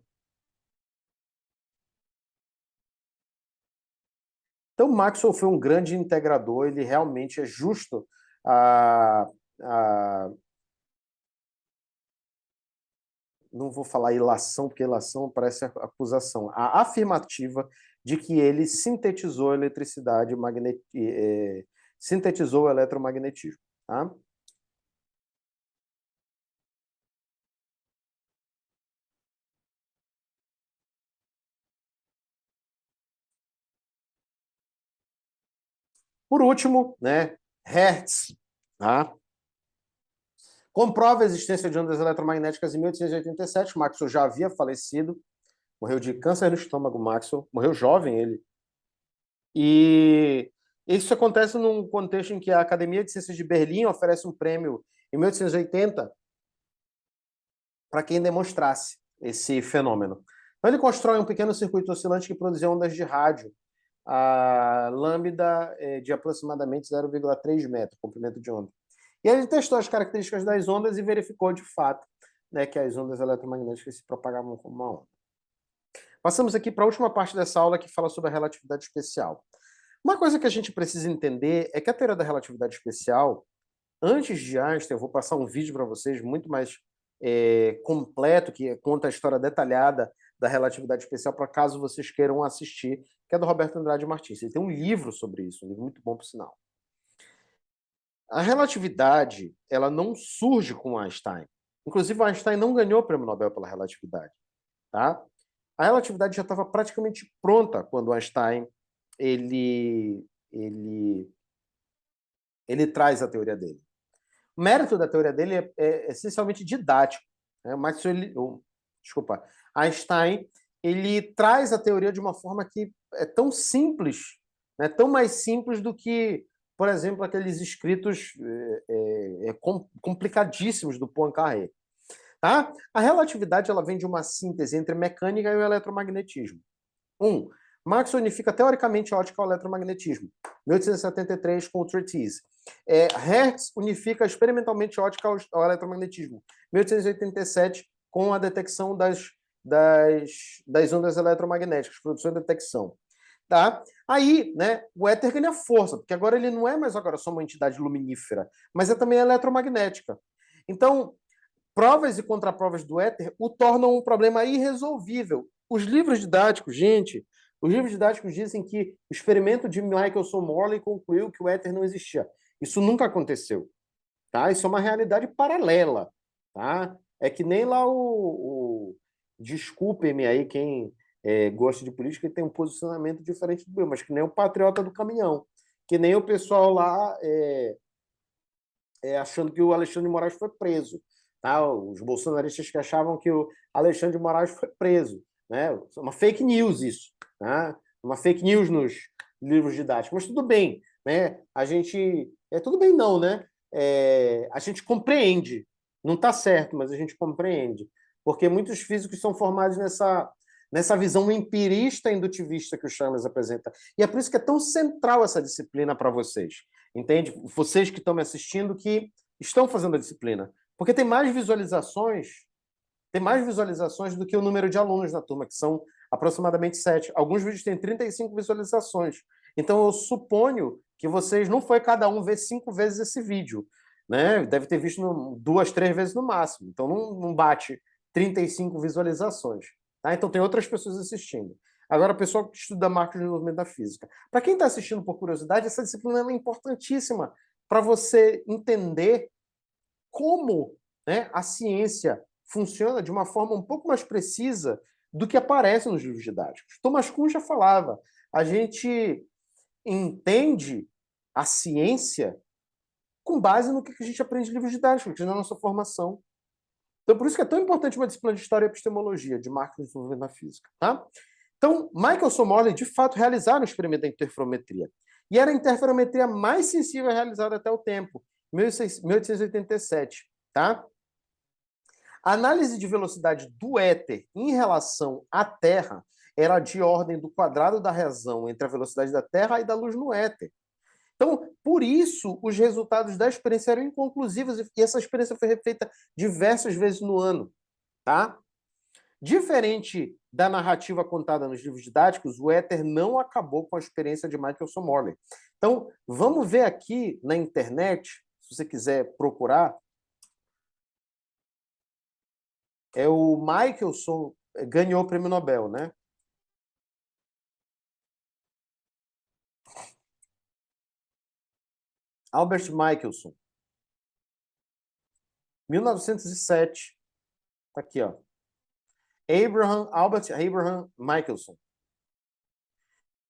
Então, Maxwell foi um grande integrador, ele realmente é justo não vou falar ilação, porque ilação parece acusação, a afirmativa de que ele sintetizou a eletricidade, sintetizou o eletromagnetismo. Tá? Por último, né, Hertz, tá? Comprova a existência de ondas eletromagnéticas em 1887, Maxwell já havia falecido, morreu de câncer no estômago, Maxwell, morreu jovem ele. E isso acontece num contexto em que a Academia de Ciências de Berlim oferece um prêmio em 1880 para quem demonstrasse esse fenômeno. Então ele constrói um pequeno circuito oscilante que produzia ondas de rádio, a lambda de aproximadamente 0,3 metros, comprimento de onda. E ele testou as características das ondas e verificou de fato, né, que as ondas eletromagnéticas se propagavam como uma onda. Passamos aqui para a última parte dessa aula que fala sobre a relatividade especial. Uma coisa que a gente precisa entender é que a teoria da relatividade especial, antes de Einstein, eu vou passar um vídeo para vocês muito mais completo, que conta a história detalhada da relatividade especial, para caso vocês queiram assistir, que é do Roberto Andrade Martins. Ele tem um livro sobre isso, um livro muito bom, por sinal. A relatividade, ela não surge com Einstein. Inclusive, Einstein não ganhou o prêmio Nobel pela relatividade. Tá? A relatividade já estava praticamente pronta quando Einstein ele traz a teoria dele. O mérito da teoria dele é essencialmente didático. Né? Desculpa. Einstein ele traz a teoria de uma forma que é tão simples, né? Tão mais simples do que, por exemplo, aqueles escritos complicadíssimos do Poincaré. Tá? A relatividade ela vem de uma síntese entre mecânica e o eletromagnetismo. Maxwell unifica teoricamente a ótica ao eletromagnetismo, 1873 com o Treatise. Hertz unifica experimentalmente a ótica ao eletromagnetismo, 1887 com a detecção das ondas eletromagnéticas, produção e detecção. Tá? Aí, né, o éter ganha força, porque agora ele não é mais agora só uma entidade luminífera, mas é também eletromagnética. Então, provas e contraprovas do éter o tornam um problema irresolvível. Os livros didáticos, gente, os livros didáticos dizem que o experimento de Michelson-Morley concluiu que o éter não existia. Isso nunca aconteceu. Tá? Isso é uma realidade paralela. Tá? É que nem lá desculpem-me aí quem gosta de política e tem um posicionamento diferente do meu, mas que nem o patriota do caminhão. Que nem o pessoal lá achando que o Alexandre de Moraes foi preso. Tá? Os bolsonaristas que achavam que o Alexandre de Moraes foi preso. Né? Uma fake news isso. Tá? Uma fake news nos livros didáticos. Mas tudo bem. Né? A gente... tudo bem não, né? A gente compreende. Não está certo, mas a gente compreende. Porque muitos físicos são formados nessa visão empirista indutivista que o Chalmers apresenta. E é por isso que é tão central essa disciplina para vocês. Entende? Vocês que estão me assistindo que estão fazendo a disciplina. Porque tem mais visualizações do que o número de alunos na turma, que são aproximadamente 7. Alguns vídeos têm 35 visualizações. Então, eu suponho que vocês não foi cada um ver 5 vezes esse vídeo. Né? Deve ter visto 2, 3 vezes no máximo. Então, não bate 35 visualizações. Tá? Então, tem outras pessoas assistindo. Agora, o pessoal que estuda marketing e desenvolvimento da física. Para quem está assistindo por curiosidade, essa disciplina é importantíssima para você entender como, né, a ciência funciona de uma forma um pouco mais precisa do que aparece nos livros didáticos. Thomas Kuhn já falava, a gente entende a ciência com base no que a gente aprende em livros didáticos, na nossa formação. Então, por isso que é tão importante uma disciplina de História e Epistemologia, de marketing e desenvolvimento na física. Tá? Então, Michelson-Morley, de fato, realizaram o experimento da interferometria. E era a interferometria mais sensível realizada até o tempo, 1887. Tá? A análise de velocidade do éter em relação à Terra era de ordem do quadrado da razão entre a velocidade da Terra e da luz no éter. Então, por isso, os resultados da experiência eram inconclusivos e essa experiência foi refeita diversas vezes no ano. Tá? Diferente da narrativa contada nos livros didáticos, o éter não acabou com a experiência de Michelson-Morley. Então, vamos ver aqui na internet, se você quiser procurar, o Michelson ganhou o prêmio Nobel, né? Albert Michelson, 1907. Tá aqui, ó. Albert Abraham Michelson.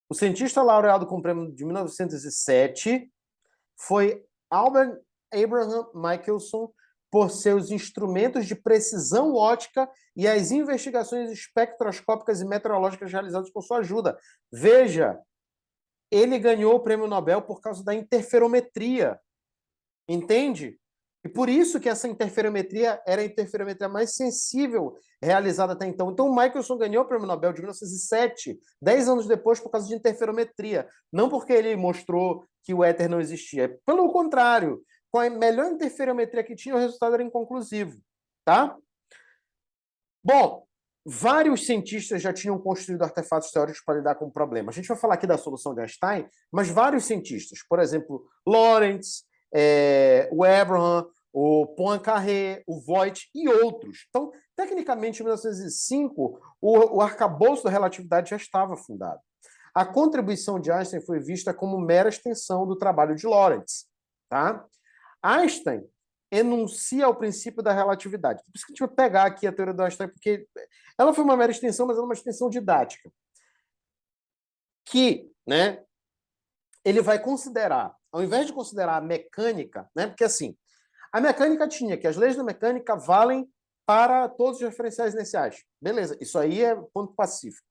O cientista laureado com o prêmio de 1907 foi Albert Abraham Michelson por seus instrumentos de precisão óptica e as investigações espectroscópicas e meteorológicas realizadas com sua ajuda. Veja, ele ganhou o prêmio Nobel por causa da interferometria. Entende? E por isso que essa interferometria era a interferometria mais sensível realizada até então. Então, o Michelson ganhou o prêmio Nobel de 1907, 10 anos depois, por causa de interferometria. Não porque ele mostrou que o éter não existia. Pelo contrário, com a melhor interferometria que tinha, o resultado era inconclusivo. Tá? Bom, vários cientistas já tinham construído artefatos teóricos para lidar com o problema. A gente vai falar aqui da solução de Einstein, mas vários cientistas, por exemplo, Lorentz, o Abraham, o Poincaré, o Voigt e outros. Então, tecnicamente, em 1905, o arcabouço da relatividade já estava fundado. A contribuição de Einstein foi vista como mera extensão do trabalho de Lorentz. Tá? Einstein enuncia o princípio da relatividade. Por isso que a gente vai pegar aqui a teoria do Einstein, porque ela foi uma mera extensão, mas ela é uma extensão didática. Que, né, ele vai considerar, ao invés de considerar a mecânica, né, porque assim, a mecânica tinha que as leis da mecânica valem para todos os referenciais iniciais. Beleza, isso aí é ponto pacífico.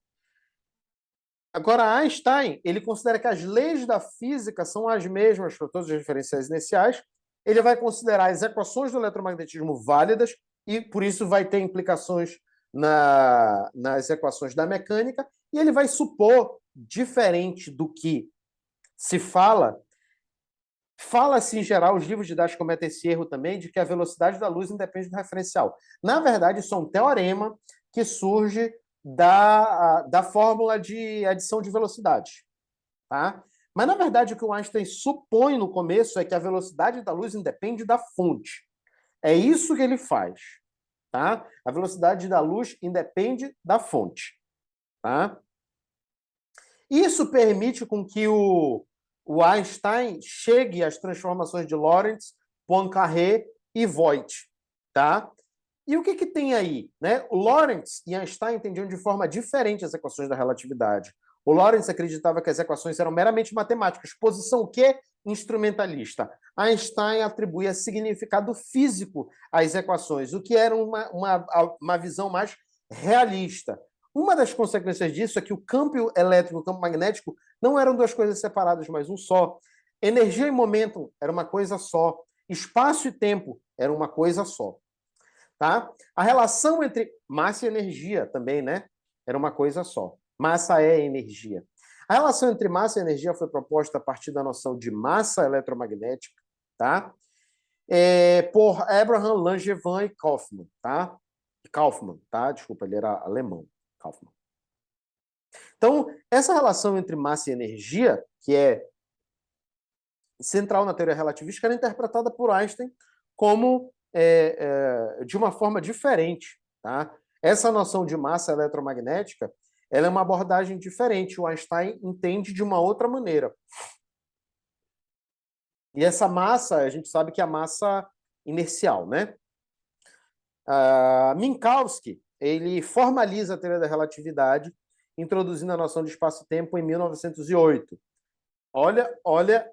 Agora, Einstein, ele considera que as leis da física são as mesmas para todos os referenciais iniciais. Ele vai considerar as equações do eletromagnetismo válidas e, por isso, vai ter implicações nas equações da mecânica. E ele vai supor, diferente do que se fala-se em geral, os livros didáticos cometem esse erro também, de que a velocidade da luz independe do referencial. Na verdade, isso é um teorema que surge da fórmula de adição de velocidade. Tá? Mas, na verdade, o que o Einstein supõe no começo é que a velocidade da luz independe da fonte. É isso que ele faz. Tá? A velocidade da luz independe da fonte. Tá? Isso permite com que o Einstein chegue às transformações de Lorentz, Poincaré e Voigt. Tá? E o que tem aí? Né? O Lorentz e Einstein entendiam de forma diferente as equações da relatividade. O Lorentz acreditava que as equações eram meramente matemáticas, posição o quê? Instrumentalista. Einstein atribuía significado físico às equações, o que era uma visão mais realista. Uma das consequências disso é que o campo elétrico e o campo magnético não eram duas coisas separadas, mas um só. Energia e momento era uma coisa só. Espaço e tempo era uma coisa só. Tá? A relação entre massa e energia também, né? Era uma coisa só. Massa é energia. A relação entre massa e energia foi proposta a partir da noção de massa eletromagnética, tá? Por Abraham Langevin e Kaufmann, tá? Kaufmann, tá? Desculpa, ele era alemão, Kaufmann. Então, essa relação entre massa e energia, que é central na teoria relativística, era interpretada por Einstein como de uma forma diferente. Tá? Essa noção de massa eletromagnética ela é uma abordagem diferente. O Einstein entende de uma outra maneira. E essa massa, a gente sabe que é a massa inercial, né? Minkowski, ele formaliza a teoria da relatividade, introduzindo a noção de espaço-tempo em 1908. Olha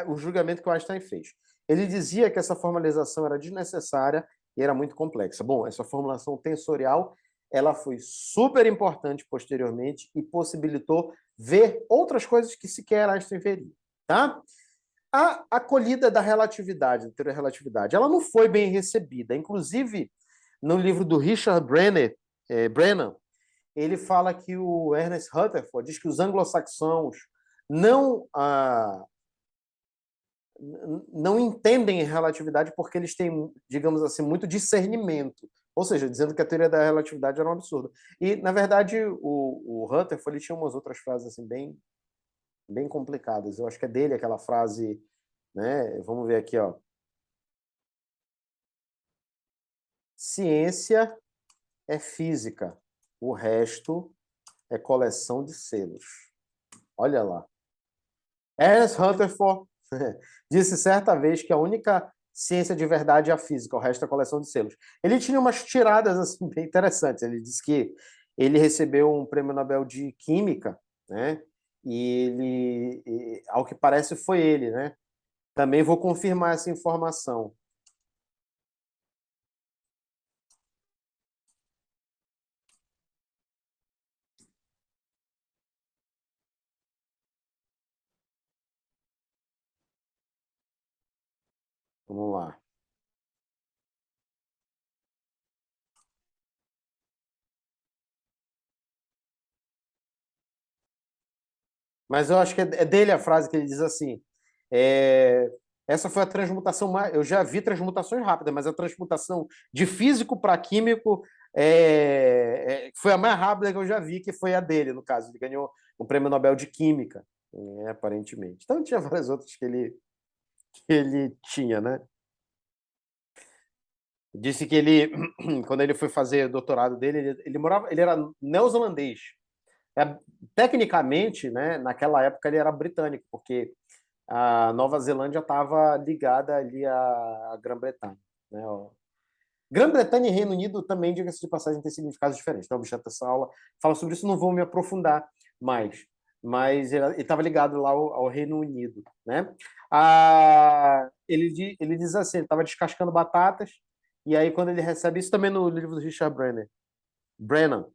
o julgamento que o Einstein fez. Ele dizia que essa formalização era desnecessária e era muito complexa. Bom, essa formulação tensorial ela foi super importante posteriormente e possibilitou ver outras coisas que sequer Einstein veria. Tá? A acolhida da relatividade, da teoria da relatividade, ela não foi bem recebida. Inclusive, no livro do Richard Brennan, ele fala que o Ernest Rutherford diz que os anglo-saxãos não entendem relatividade porque eles têm, digamos assim, muito discernimento. Ou seja, dizendo que a teoria da relatividade era um absurdo. E, na verdade, o Rutherford ele tinha umas outras frases assim, bem complicadas. Eu acho que é dele aquela frase, né? Vamos ver aqui, ó. Ciência é física, o resto é coleção de selos. Olha lá. Ernest Rutherford disse certa vez que a única ciência de verdade é a física, o resto é a coleção de selos. Ele tinha umas tiradas assim, bem interessantes. Ele disse que ele recebeu um prêmio Nobel de Química, né? Ao que parece, foi ele, né? Também vou confirmar essa informação. Vamos lá. Mas eu acho que é dele a frase que ele diz assim: é, essa foi a transmutação mais. Eu já vi transmutações rápidas, mas a transmutação de físico para químico foi a mais rápida que eu já vi, que foi a dele, no caso. Ele ganhou o Prêmio Nobel de Química, aparentemente. Então tinha várias outras que ele tinha, né? Disse que ele, quando ele foi fazer o doutorado dele, ele era neozelandês. É, tecnicamente, né, naquela época ele era britânico, porque a Nova Zelândia estava ligada ali à Grã-Bretanha, né? Ó. Grã-Bretanha e Reino Unido também, diga-se de passagem, têm significados diferentes. Então, objeto dessa aula fala sobre isso, não vou me aprofundar mais. Mas ele estava ligado lá ao Reino Unido, né? Ele diz assim, ele estava descascando batatas, e aí quando ele recebe isso também no livro do Richard Brennan,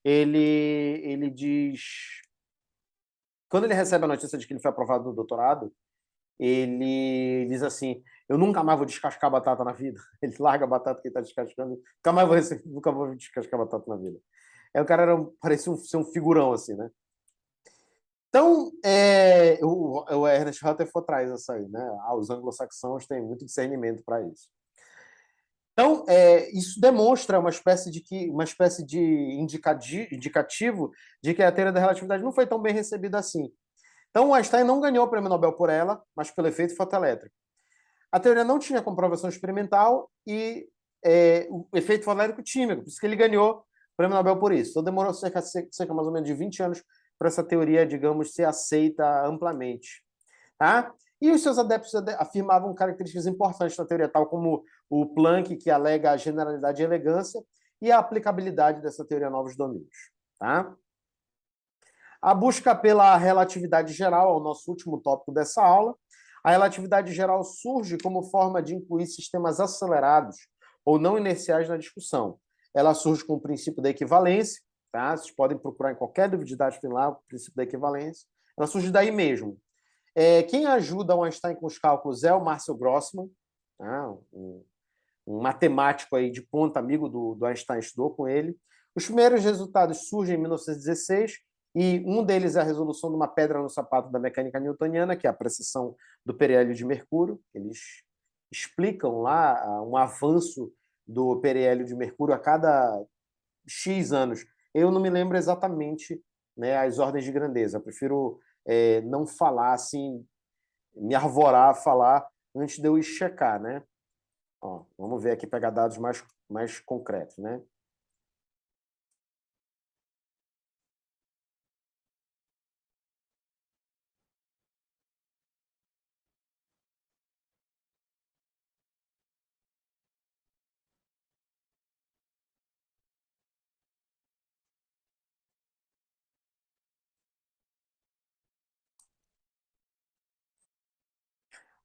ele diz, quando ele recebe a notícia de que ele foi aprovado no doutorado, ele diz assim: eu nunca mais vou descascar batata na vida. Ele larga a batata que ele está descascando, nunca vou descascar batata na vida. Aí o cara parecia ser um figurão, assim, né? Então, o Ernest Rutherford traz essa aí, né? Os anglo-saxãos têm muito discernimento para isso. Então, isso demonstra uma espécie de indicativo de que a teoria da relatividade não foi tão bem recebida assim. Então, o Einstein não ganhou o prêmio Nobel por ela, mas pelo efeito fotoelétrico. A teoria não tinha comprovação experimental e o efeito fotoelétrico tinha, por isso que ele ganhou o prêmio Nobel por isso. Então, demorou cerca mais ou menos de 20 anos para essa teoria, digamos, ser aceita amplamente. Tá? E os seus adeptos afirmavam características importantes da teoria, tal como o Planck, que alega a generalidade e elegância, e a aplicabilidade dessa teoria a novos domínios. Tá? A busca pela relatividade geral é o nosso último tópico dessa aula. A relatividade geral surge como forma de incluir sistemas acelerados ou não inerciais na discussão. Ela surge com o princípio da equivalência, tá? Vocês podem procurar em qualquer livro didático, tem lá o princípio da equivalência. Ela surge daí mesmo. Quem ajuda o Einstein com os cálculos é o Marcel Grossmann, tá? Um matemático aí de ponta, amigo do Einstein, estudou com ele. Os primeiros resultados surgem em 1916, e um deles é a resolução de uma pedra no sapato da mecânica newtoniana, que é a precessão do periélio de Mercúrio. Eles explicam lá um avanço do periélio de Mercúrio a cada X anos. Eu não me lembro exatamente, né, as ordens de grandeza. Eu prefiro não falar assim, me arvorar a falar antes de eu ir checar, né? Ó, vamos ver aqui, pegar dados mais concretos, né?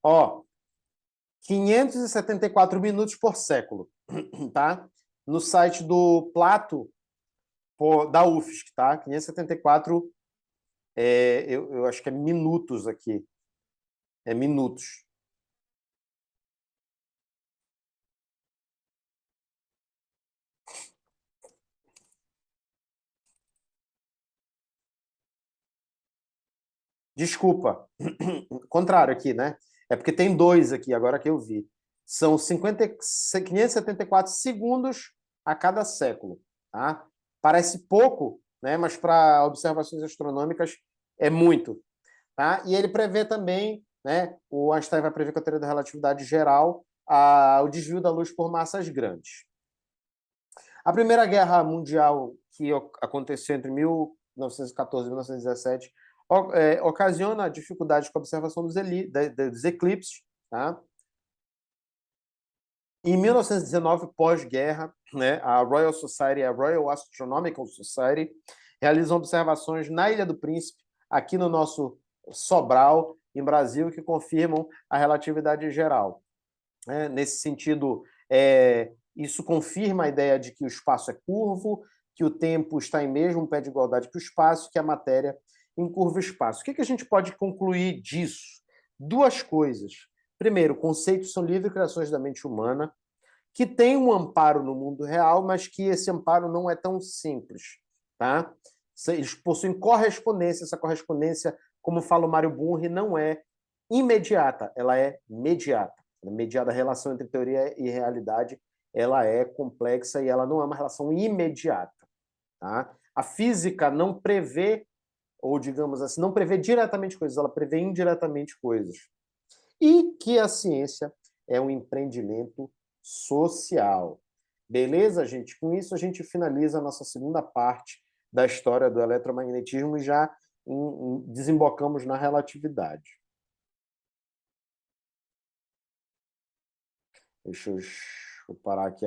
Ó, 574 minutos por século, tá? No site do Plato, da UFSC, tá? 574, eu acho que é minutos aqui. É minutos. Desculpa. Contrário aqui, né? É porque tem dois aqui, agora que eu vi. São 574 segundos a cada século, tá? Parece pouco, né? Mas para observações astronômicas é muito, tá? E ele prevê também, né? O Einstein vai prever com a teoria da relatividade geral o desvio da luz por massas grandes. A Primeira Guerra Mundial, que aconteceu entre 1914 e 1917, ocasiona dificuldades com a observação dos eclipses. Tá? Em 1919, pós-guerra, né, a Royal Society, a Royal Astronomical Society, realizam observações na Ilha do Príncipe, aqui no nosso Sobral, em Brasil, que confirmam a relatividade geral. Nesse sentido, isso confirma a ideia de que o espaço é curvo, que o tempo está em mesmo pé de igualdade que o espaço, que a matéria encurva o espaço. O que a gente pode concluir disso? Duas coisas. Primeiro, conceitos são livres criações da mente humana, que tem um amparo no mundo real, mas que esse amparo não é tão simples, tá? Eles possuem correspondência, essa correspondência, como fala o Mário Bunge, não é imediata, ela é mediata. Mediada a relação entre teoria e realidade, ela é complexa e ela não é uma relação imediata, tá? A física não prevê, ou digamos assim, não prevê diretamente coisas, ela prevê indiretamente coisas. E que a ciência é um empreendimento social. Beleza, gente? Com isso, a gente finaliza a nossa segunda parte da história do eletromagnetismo e já desembocamos na relatividade. Deixa eu parar aqui